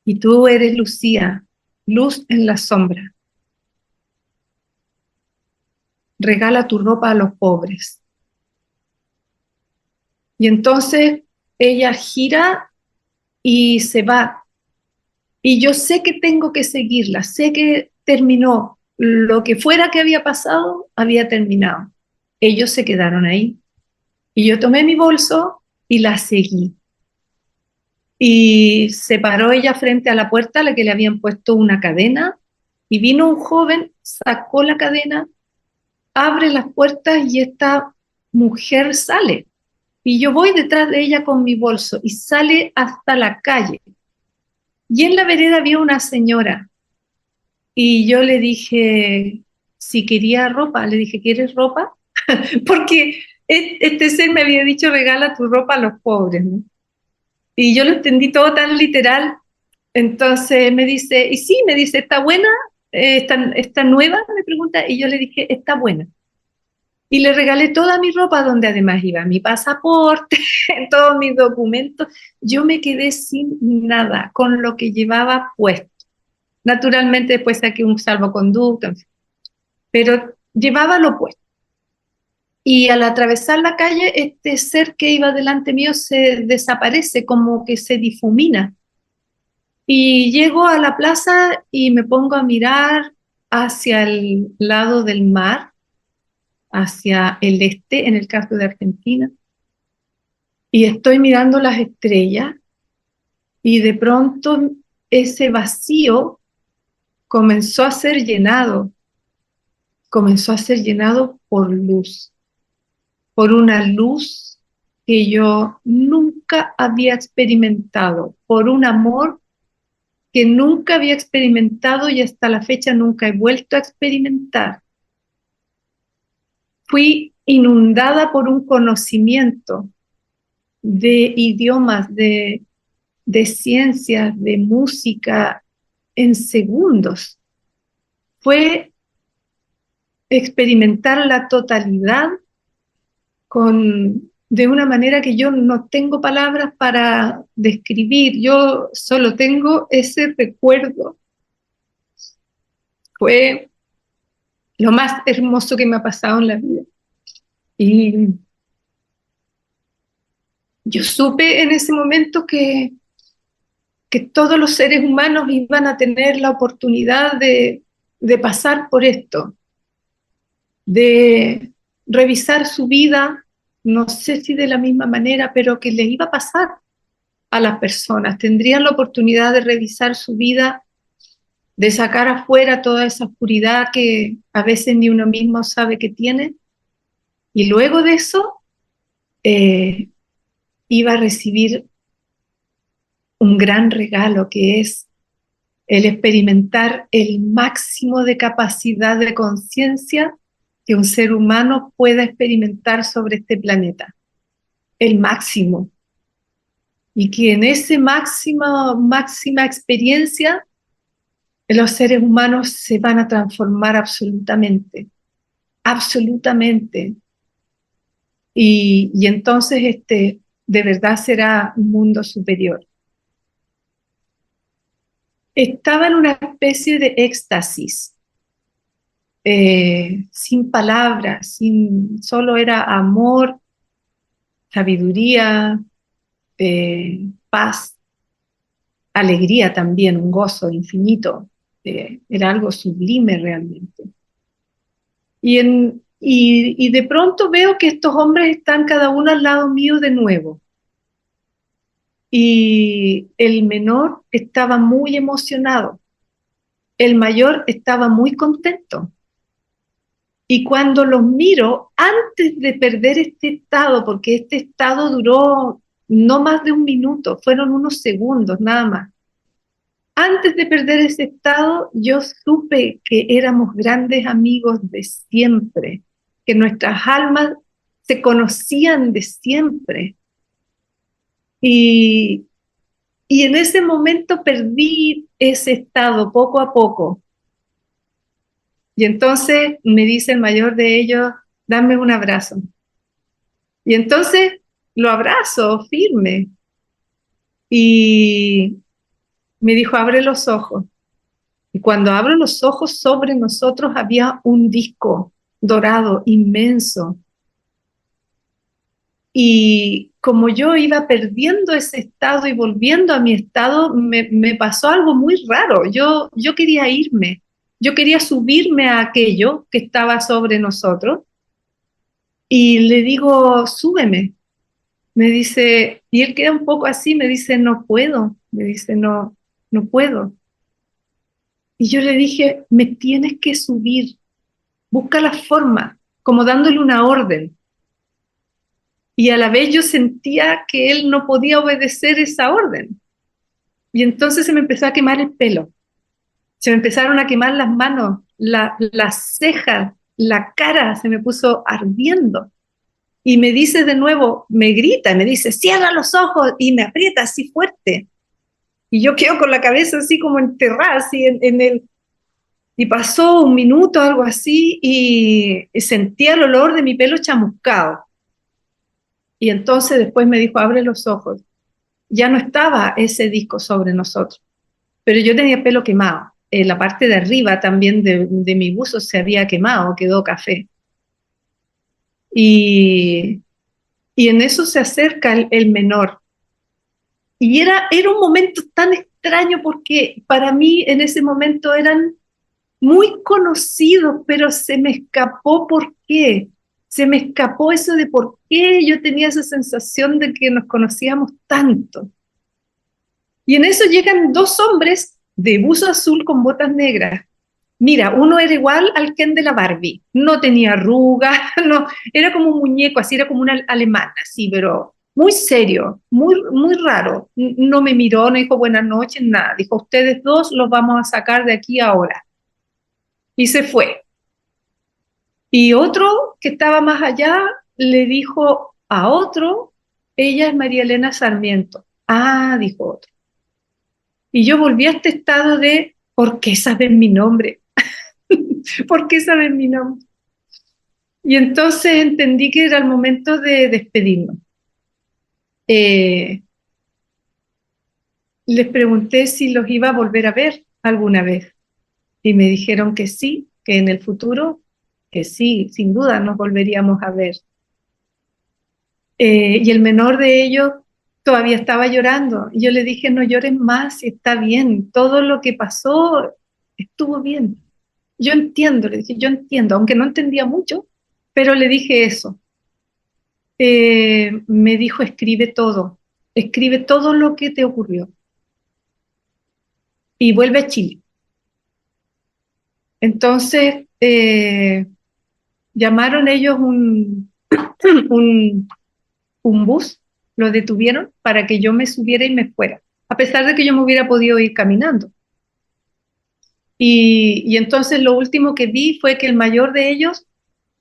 Y tú eres Lucía, luz en la sombra. Regala tu ropa a los pobres. Y entonces ella gira y se va. Y yo sé que tengo que seguirla, sé que terminó. Lo que fuera que había pasado, había terminado. Ellos se quedaron ahí. Y yo tomé mi bolso y la seguí. Y se paró ella frente a la puerta a la que le habían puesto una cadena. Y vino un joven, sacó la cadena, abre las puertas y esta mujer sale. Y yo voy detrás de ella con mi bolso y sale hasta la calle. Y en la vereda había una señora. Y yo le dije, si quería ropa, le dije, ¿quieres ropa? Porque este ser me había dicho, regala tu ropa a los pobres, ¿no? Y yo lo entendí todo tan literal. Entonces me dice, y sí, me dice, ¿está buena? ¿Está nueva? Me pregunta. Y yo le dije, está buena. Y le regalé toda mi ropa, donde además iba mi pasaporte, todos mis documentos. yo me quedé sin nada, con lo que llevaba puesto. Naturalmente después saqué un salvoconducto, pero llevaba lo puesto. Y al atravesar la calle, este ser que iba delante mío se desaparece, como que se difumina. Y llego a la plaza y me pongo a mirar hacia el lado del mar, hacia el este, en el caso de Argentina, y estoy mirando las estrellas y de pronto ese vacío comenzó a ser llenado por una luz que yo nunca había experimentado, por un amor que nunca había experimentado y hasta la fecha nunca he vuelto a experimentar. Fui inundada por un conocimiento de idiomas, de ciencias, de música en segundos. Fue experimentar la totalidad de una manera que yo no tengo palabras para describir, yo solo tengo ese recuerdo. Fue lo más hermoso que me ha pasado en la vida. Y yo supe en ese momento que todos los seres humanos iban a tener la oportunidad de pasar por esto, de revisar su vida, no sé si de la misma manera, pero que les iba a pasar a las personas. Tendrían la oportunidad de revisar su vida, de sacar afuera toda esa oscuridad que a veces ni uno mismo sabe que tiene. Y luego de eso, iba a recibir un gran regalo, que es el experimentar el máximo de capacidad de conciencia que un ser humano pueda experimentar sobre este planeta. El máximo. Y que en esa máxima experiencia los seres humanos se van a transformar absolutamente. Absolutamente. Y entonces de verdad será un mundo superior. Estaba en una especie de éxtasis, sin palabras, solo era amor, sabiduría, paz, alegría también, un gozo infinito, era algo sublime realmente. Y de pronto veo que estos hombres están cada uno al lado mío de nuevo. Y el menor estaba muy emocionado, el mayor estaba muy contento. Y cuando los miro, antes de perder este estado, porque este estado duró no más de un minuto, fueron unos segundos nada más. Antes de perder ese estado, yo supe que éramos grandes amigos de siempre, que nuestras almas se conocían de siempre. Y en ese momento perdí ese estado poco a poco. Y entonces me dice el mayor de ellos, dame un abrazo. Y entonces lo abrazo firme. Y me dijo, abre los ojos. Y cuando abro los ojos, sobre nosotros había un disco dorado inmenso. Y como yo iba perdiendo ese estado y volviendo a mi estado, me pasó algo muy raro. Yo quería irme, yo quería subirme a aquello que estaba sobre nosotros y le digo, súbeme. Me dice, y él queda un poco así, me dice, no puedo. Me dice, no, no puedo. Y yo le dije, me tienes que subir, busca la forma, como dándole una orden. Y a la vez yo sentía que él no podía obedecer esa orden. Y entonces se me empezó a quemar el pelo. Se me empezaron a quemar las manos, las cejas, la cara se me puso ardiendo. Y me dice de nuevo, me grita, me dice, cierra los ojos y me aprieta así fuerte. Y yo quedo con la cabeza así como enterrada, así en el... Y pasó un minuto, algo así, y sentía el olor de mi pelo chamuscado. Y entonces después me dijo, abre los ojos. ya no estaba ese disco sobre nosotros, pero yo tenía pelo quemado. La parte de arriba también de mi buzo se había quemado, quedó café. Y, y en eso se acerca el menor. Y era un momento tan extraño porque para mí en ese momento eran muy conocidos, pero se me escapó por qué. Se me escapó eso de por qué yo tenía esa sensación de que nos conocíamos tanto. Y en eso llegan dos hombres de buzo azul con botas negras. Mira, uno era igual al Ken de la Barbie, no tenía arrugas, no, era como un muñeco, así era como una alemana, así, pero muy serio, muy raro. No me miró, no dijo buenas noches, nada. Dijo, ustedes dos los vamos a sacar de aquí ahora. Y se fue. Y otro que estaba más allá le dijo a otro, ella es María Elena Sarmiento. Ah, dijo otro. Y yo volví a este estado de, ¿por qué saben mi nombre? ¿Por qué saben mi nombre? Y entonces entendí que era el momento de despedirnos. Eh, Les pregunté si los iba a volver a ver alguna vez y me dijeron que sí, que en el futuro, que sí, sin duda nos volveríamos a ver. Y el menor de ellos todavía estaba llorando. Y yo le dije, no llores más, está bien, todo lo que pasó estuvo bien. Yo entiendo, le dije, yo entiendo, aunque no entendía mucho, pero le dije eso. Me dijo, escribe todo lo que te ocurrió y vuelve a Chile. Entonces, llamaron ellos un, un bus, lo detuvieron para que yo me subiera y me fuera, a pesar de que yo me hubiera podido ir caminando. Y entonces lo último que vi fue que el mayor de ellos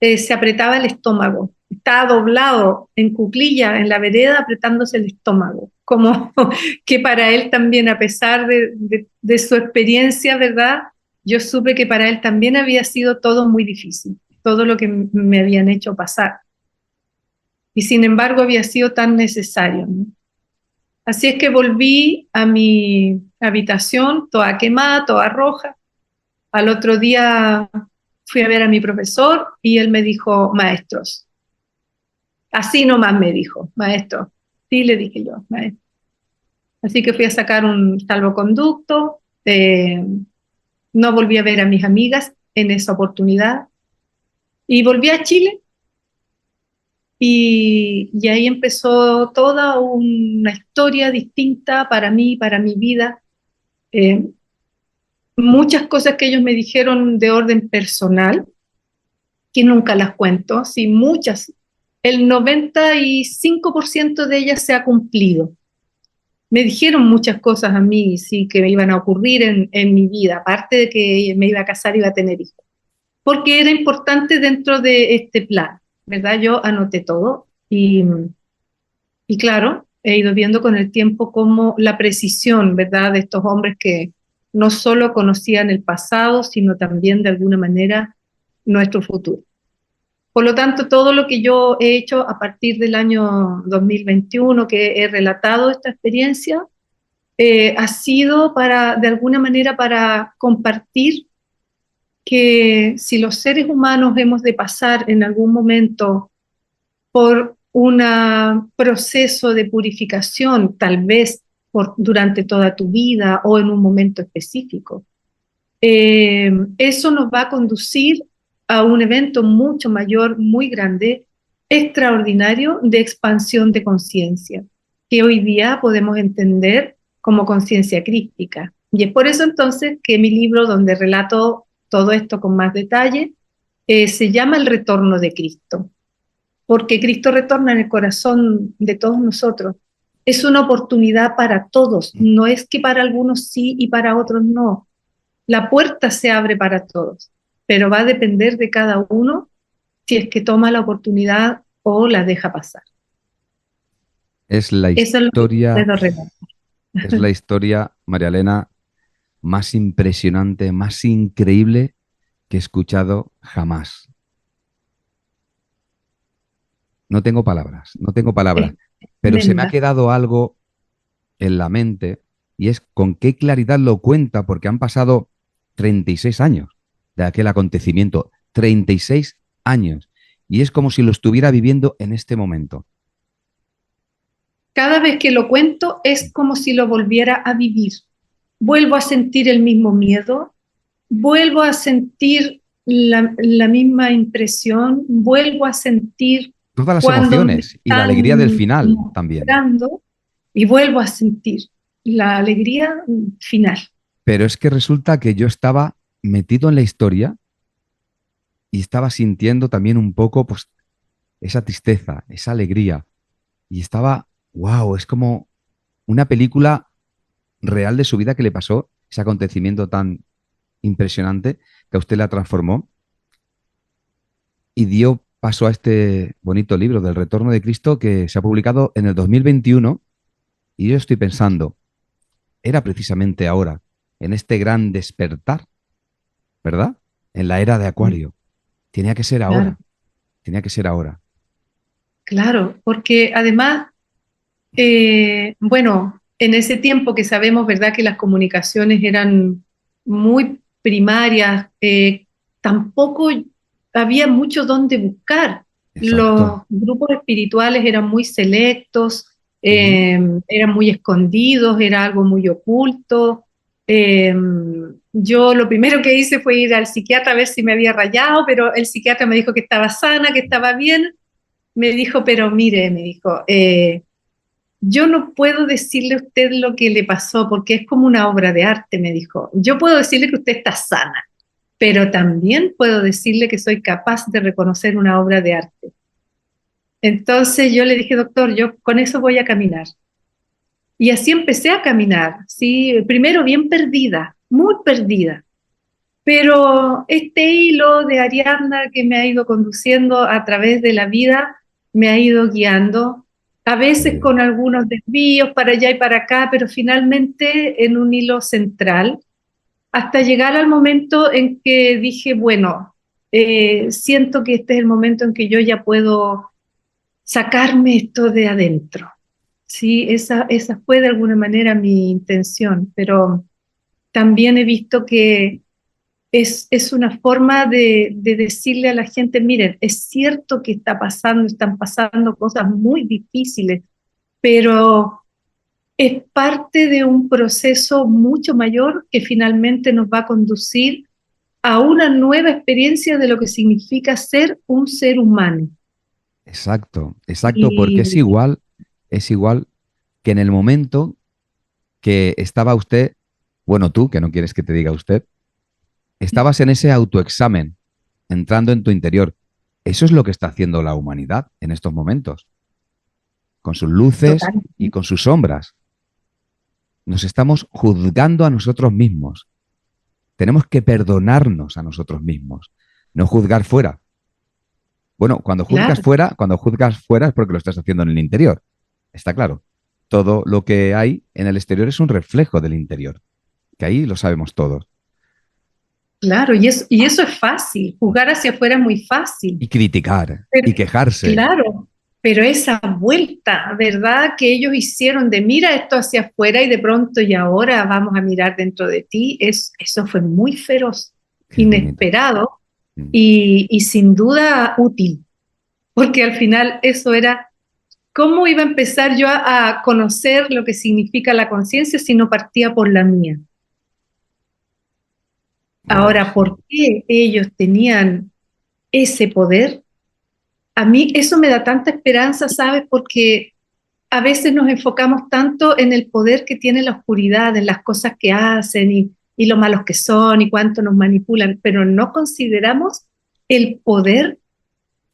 se apretaba el estómago. Estaba doblado en cuclilla en la vereda apretándose el estómago. Como que para él también, a pesar de su experiencia, ¿verdad? Yo supe que para él también había sido todo muy difícil, todo lo que me habían hecho pasar. Y sin embargo había sido tan necesario, ¿no? Así es que volví a mi habitación, toda quemada, toda roja. Al otro día fui a ver a mi profesor y él me dijo, maestros, así nomás me dijo, maestro. Sí, le dije yo, maestro. Así que fui a sacar un salvoconducto, no volví a ver a mis amigas en esa oportunidad y volví a Chile y ahí empezó toda una historia distinta para mí, para mi vida. Eh, Muchas cosas que ellos me dijeron de orden personal, que nunca las cuento, sí, muchas. El 95% de ellas se ha cumplido. Me dijeron muchas cosas a mí, sí, que me iban a ocurrir en mi vida, aparte de que me iba a casar y iba a tener hijos, porque era importante dentro de este plan, ¿verdad? Yo anoté todo y claro, he ido viendo con el tiempo cómo la precisión, ¿verdad?, de estos hombres que no solo conocían el pasado, sino también de alguna manera nuestro futuro. Por lo tanto, todo lo que yo he hecho a partir del año 2021, que he relatado esta experiencia, ha sido para, de alguna manera, para compartir que si los seres humanos hemos de pasar en algún momento por un proceso de purificación, tal vez durante toda tu vida o en un momento específico, eso nos va a conducir a un evento mucho mayor, muy grande, extraordinario de expansión de conciencia, que hoy día podemos entender como conciencia crística. Y es por eso entonces que mi libro, donde relato todo esto con más detalle, se llama El Retorno de Cristo, porque Cristo retorna en el corazón de todos nosotros. Es una oportunidad para todos, no es que para algunos sí y para otros no. La puerta se abre para todos, pero va a depender de cada uno si es que toma la oportunidad o la deja pasar. Es la Eso es lo que historia, puedo relatar. es la historia, María Elena, más impresionante, más increíble que he escuchado jamás. No tengo palabras, no tengo palabras, Es pero se me ha tremenda. quedado algo en la mente y es con qué claridad lo cuenta, porque han pasado 36 años de aquel acontecimiento, 36 años, y es como si lo estuviera viviendo en este momento. Cada vez que lo cuento es como si lo volviera a vivir. Vuelvo a sentir el mismo miedo, vuelvo a sentir la misma impresión, vuelvo a sentir Todas las cuando me emociones y la alegría del están final también. mostrando y vuelvo a sentir la alegría final. Pero es que resulta que yo estaba metido en la historia y estaba sintiendo también un poco pues, esa tristeza, esa alegría. Y estaba, wow, es como una película real de su vida que le pasó, ese acontecimiento tan impresionante que a usted la transformó y dio paso a este bonito libro del Retorno de Cristo que se ha publicado en el 2021. Y yo estoy pensando, era precisamente ahora, en este gran despertar, ¿verdad? En la era de Acuario. Tenía que ser Claro, ahora, tenía que ser ahora. claro, porque además, bueno, en ese tiempo que sabemos, ¿verdad?, que las comunicaciones eran muy primarias, tampoco había mucho donde buscar. Exacto. Los grupos espirituales eran muy selectos, Ujú. eran muy escondidos, era algo muy oculto. Eh, yo lo primero que hice fue ir al psiquiatra a ver si me había rayado, pero el psiquiatra me dijo que estaba sana, que estaba bien. Me dijo, pero mire, me dijo, yo no puedo decirle a usted lo que le pasó porque es como una obra de arte, me dijo. Yo puedo decirle que usted está sana, pero también puedo decirle que soy capaz de reconocer una obra de arte. Entonces yo le dije, doctor, yo con eso voy a caminar. Y así empecé a caminar, ¿sí? Primero bien perdida, muy perdida. Pero este hilo de Ariadna que me ha ido conduciendo a través de la vida, me ha ido guiando, a veces con algunos desvíos para allá y para acá, pero finalmente en un hilo central, hasta llegar al momento en que dije, bueno, siento que este es el momento en que yo ya puedo sacarme esto de adentro. Sí, esa fue de alguna manera mi intención, pero también he visto que es una forma de decirle a la gente, miren, es cierto que están pasando cosas muy difíciles, pero es parte de un proceso mucho mayor que finalmente nos va a conducir a una nueva experiencia de lo que significa ser un ser humano. Exacto, exacto, porque Y es igual que en el momento que estaba usted, bueno, tú, que no quieres que te diga usted, estabas en ese autoexamen, entrando en tu interior. Eso es lo que está haciendo la humanidad en estos momentos, con sus luces total, y con sus sombras. Nos estamos juzgando a nosotros mismos. Tenemos que perdonarnos a nosotros mismos, no juzgar fuera. Bueno, claro. cuando juzgas fuera es porque lo estás haciendo en el interior. Está claro. Todo lo que hay en el exterior es un reflejo del interior, que ahí lo sabemos todos. Claro, y eso es fácil, jugar hacia afuera es muy fácil, Y criticar, pero, y quejarse. claro, pero esa vuelta, ¿verdad? Que ellos hicieron de mira esto hacia afuera y de pronto y ahora vamos a mirar dentro de ti, eso fue muy feroz, Es bonito. inesperado Mm. y sin duda útil, porque al final eso era, ¿cómo iba a empezar yo a conocer lo que significa la conciencia si no partía por la mía? Wow, Ahora, sí. ¿por qué ellos tenían ese poder? A mí eso me da tanta esperanza, ¿sabes? Porque a veces nos enfocamos tanto en el poder que tiene la oscuridad, en las cosas que hacen y lo malos que son y cuánto nos manipulan, pero no consideramos el poder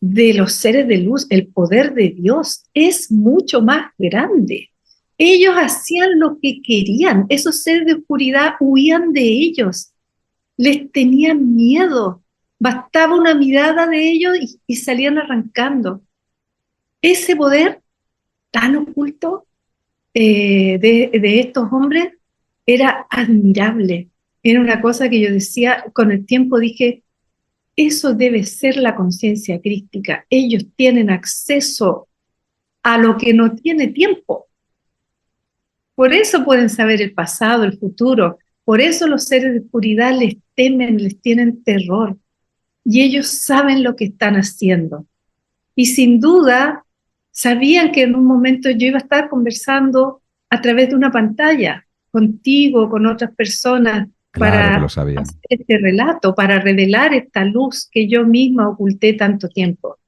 de los seres de luz, el poder de Dios es mucho más grande. Ellos hacían lo que querían, esos seres de oscuridad huían de ellos, les tenían miedo, bastaba una mirada de ellos y salían arrancando. Ese poder tan oculto de estos hombres era admirable. Era una cosa que yo decía, con el tiempo dije, eso debe ser la conciencia crística. Ellos tienen acceso a lo que no tiene tiempo. Por eso pueden saber el pasado, el futuro. Por eso los seres de oscuridad les temen, les tienen terror. Y ellos saben lo que están haciendo. Y sin duda sabían que en un momento yo iba a estar conversando a través de una pantalla, contigo, con otras personas, Claro que lo para sabían. hacer este relato, para revelar esta luz que yo misma oculté tanto tiempo.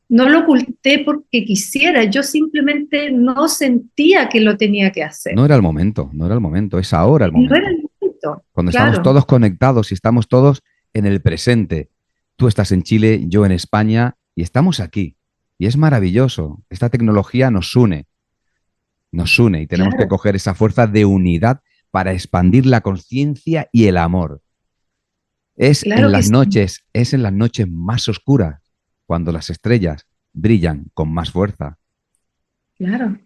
No lo oculté porque quisiera, yo simplemente no sentía que lo tenía que hacer. No era el momento, no era el momento, es ahora el No era momento. el momento, Cuando estamos claro, todos conectados y estamos todos en el presente. Tú estás en Chile, yo en España y estamos aquí. Y es maravilloso. Esta tecnología nos une y tenemos que claro, coger esa fuerza de unidad para expandir la conciencia y el amor. claro que sí, Es en las noches más oscuras cuando las estrellas brillan con más fuerza. claro.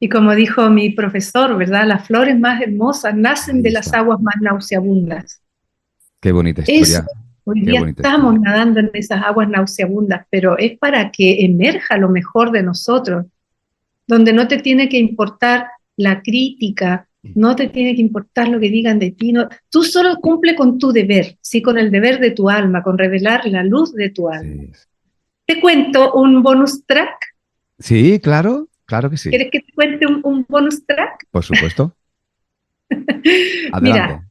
Y como dijo mi profesor, ¿verdad? Las flores más hermosas nacen Ahí de las está. aguas más nauseabundas. Qué bonita Eso, historia. hoy Qué día bonita estamos historia. nadando en esas aguas nauseabundas, pero es para que emerja lo mejor de nosotros, donde no te tiene que importar la crítica, no te tiene que importar lo que digan de ti, no, tú solo cumple con tu deber, sí, con el deber de tu alma, con revelar la luz de tu alma. Sí, Te cuento un bonus track. sí, claro, claro que sí. ¿Quieres que te cuente un bonus track? Por supuesto. Mira, Adelante.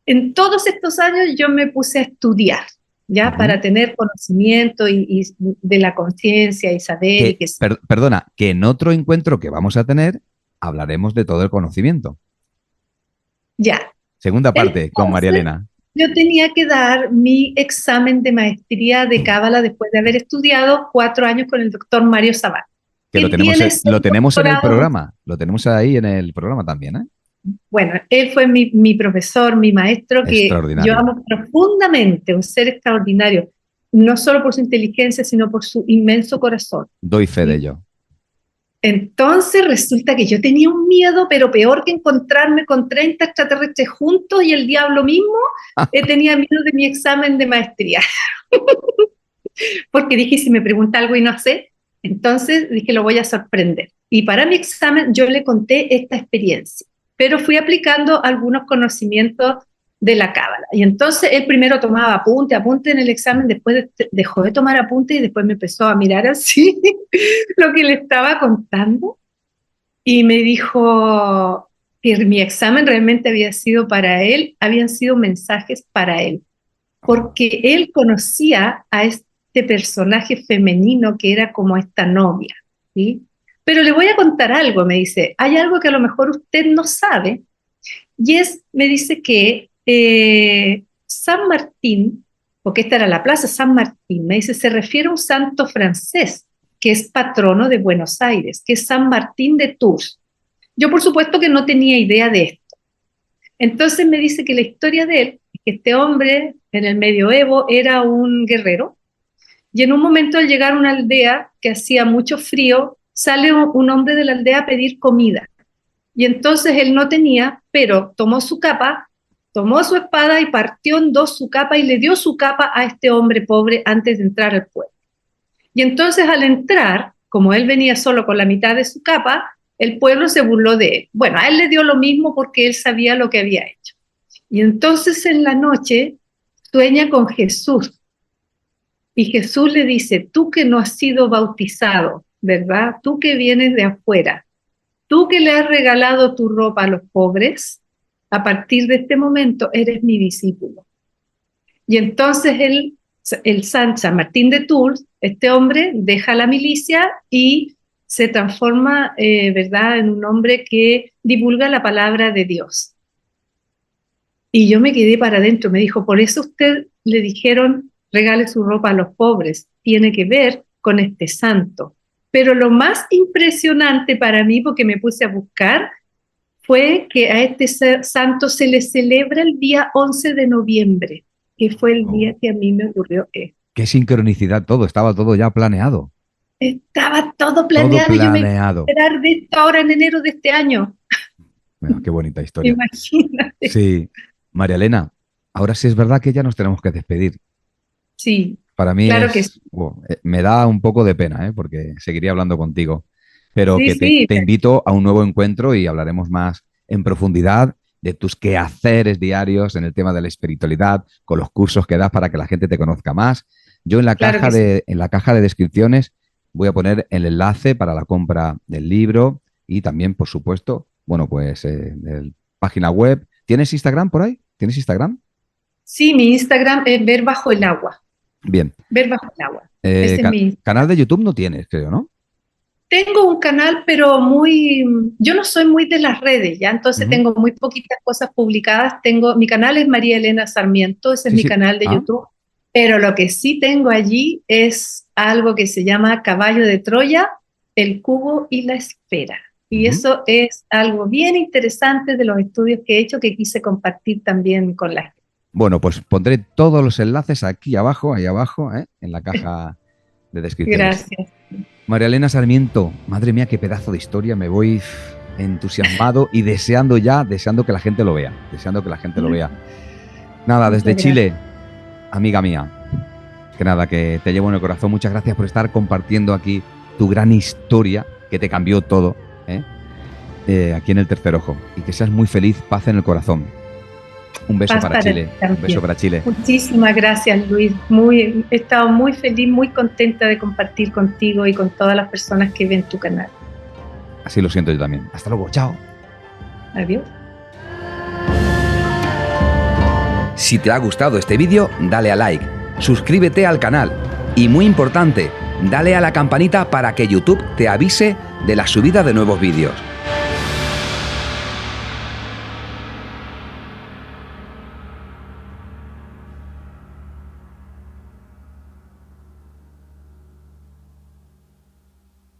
en todos estos años yo me puse a estudiar, ¿ya? Ujú. Para tener conocimiento y de la conciencia y saber y Que, que perdona, que en otro encuentro que vamos a tener hablaremos de todo el conocimiento. ya. Segunda parte con María Entonces, Elena, yo tenía que dar mi examen de maestría de Cábala después de haber estudiado 4 años con el doctor Mario Sabat, que que tiene seis lo tenemos en el doctorados. programa, lo tenemos ahí en el programa también, ¿eh? Bueno, él fue mi profesor, mi maestro, que yo Extraordinario. amo profundamente, un ser extraordinario, no solo por su inteligencia, sino por su inmenso corazón. Doy fe de ¿Sí? ello. Entonces resulta que yo tenía un miedo, pero peor que encontrarme con 30 extraterrestres juntos y el diablo mismo, tenía miedo de mi examen de maestría, porque dije, si me pregunta algo y no sé, entonces dije, lo voy a sorprender. Y para mi examen yo le conté esta experiencia, pero fui aplicando algunos conocimientos de la cábala. Y entonces él primero tomaba apunte, apunte en el examen, después dejó de tomar apunte y después me empezó a mirar así lo que le estaba contando y me dijo que mi examen realmente había sido para él, habían sido mensajes para él, Oh, porque él conocía a este personaje femenino que era como esta novia, ¿sí? Pero le voy a contar algo, me dice, hay algo que a lo mejor usted no sabe, y es, me dice que San Martín, porque esta era la plaza San Martín, me dice, se refiere a un santo francés que es patrono de Buenos Aires, que es San Martín de Tours. Yo por supuesto que no tenía idea de esto. Entonces me dice que la historia de él es que este hombre en el medioevo era un guerrero y en un momento al llegar a una aldea que hacía mucho frío, sale un hombre de la aldea a pedir comida. Y entonces él no tenía, pero tomó su capa, tomó su espada y partió en dos su capa y le dio su capa a este hombre pobre antes de entrar al pueblo. Y entonces al entrar, como él venía solo con la mitad de su capa, el pueblo se burló de él. Bueno, a él le dio lo mismo porque él sabía lo que había hecho. Y entonces en la noche sueña con Jesús y Jesús le dice, tú que no has sido bautizado, ¿verdad? Tú que vienes de afuera, tú que le has regalado tu ropa a los pobres, a partir de este momento eres mi discípulo. Y entonces el San Martín de Tours, este hombre deja la milicia y se transforma, ¿verdad?, en un hombre que divulga la palabra de Dios. Y yo me quedé para adentro, me dijo, por eso usted le dijeron, regale su ropa a los pobres, tiene que ver con este santo. Pero lo más impresionante para mí, porque me puse a buscar, fue que a este santo se le celebra el día 11 de noviembre, que fue el día oh, que a mí me ocurrió esto. qué sincronicidad todo, estaba todo ya planeado. Estaba todo Todo planeado y yo me iba a planeado. enterar de esto ahora en enero de este año. Bueno, qué bonita historia. Imagínate. Sí, María Elena, ahora sí es verdad que ya nos tenemos que despedir. Sí, Para mí claro que sí. me da un poco de pena, ¿eh? Porque seguiría hablando contigo. Pero Sí, que sí, te invito a un nuevo encuentro y hablaremos más en profundidad de tus quehaceres diarios en el tema de la espiritualidad, con los cursos que das para que la gente te conozca más. Yo claro que sí. en la caja de descripciones voy a poner el enlace para la compra del libro y también, por supuesto, bueno, pues página web. ¿Tienes Instagram por ahí? ¿Tienes Instagram? Sí, mi Instagram es Ver Bajo el Agua. Bien. Ver Bajo el Agua. Ese es mi Canal Instagram. de YouTube no tienes, creo, ¿no? Tengo un canal, pero yo no soy muy de las redes, ¿ya? Entonces Ujú. tengo muy poquitas cosas publicadas. Mi canal es María Elena Sarmiento, ese es Sí, mi sí. canal de Ah, YouTube. Pero lo que sí tengo allí es algo que se llama Caballo de Troya, el cubo y la esfera. Y ujú. eso es algo bien interesante de los estudios que he hecho que quise compartir también con la gente. Bueno, pues pondré todos los enlaces aquí abajo, ahí abajo, en la caja de descripciones. Gracias. María Elena Sarmiento, madre mía, qué pedazo de historia. Me voy entusiasmado y deseando que la gente lo vea, deseando que la gente lo vea. Nada, desde Muchas gracias. Chile, amiga mía, que nada, que te llevo en el corazón. Muchas gracias por estar compartiendo aquí tu gran historia que te cambió todo, ¿eh? Aquí en el Tercer Ojo. Y que seas muy feliz, paz en el corazón. Un beso Paz para para ti Chile, un beso también. para Chile. Muchísimas gracias, Luis. He estado muy feliz, muy contenta de compartir contigo y con todas las personas que ven tu canal. Así lo siento yo también. Hasta luego, chao. Adiós. Si te ha gustado este vídeo, dale a like, suscríbete al canal y, muy importante, dale a la campanita para que YouTube te avise de la subida de nuevos vídeos.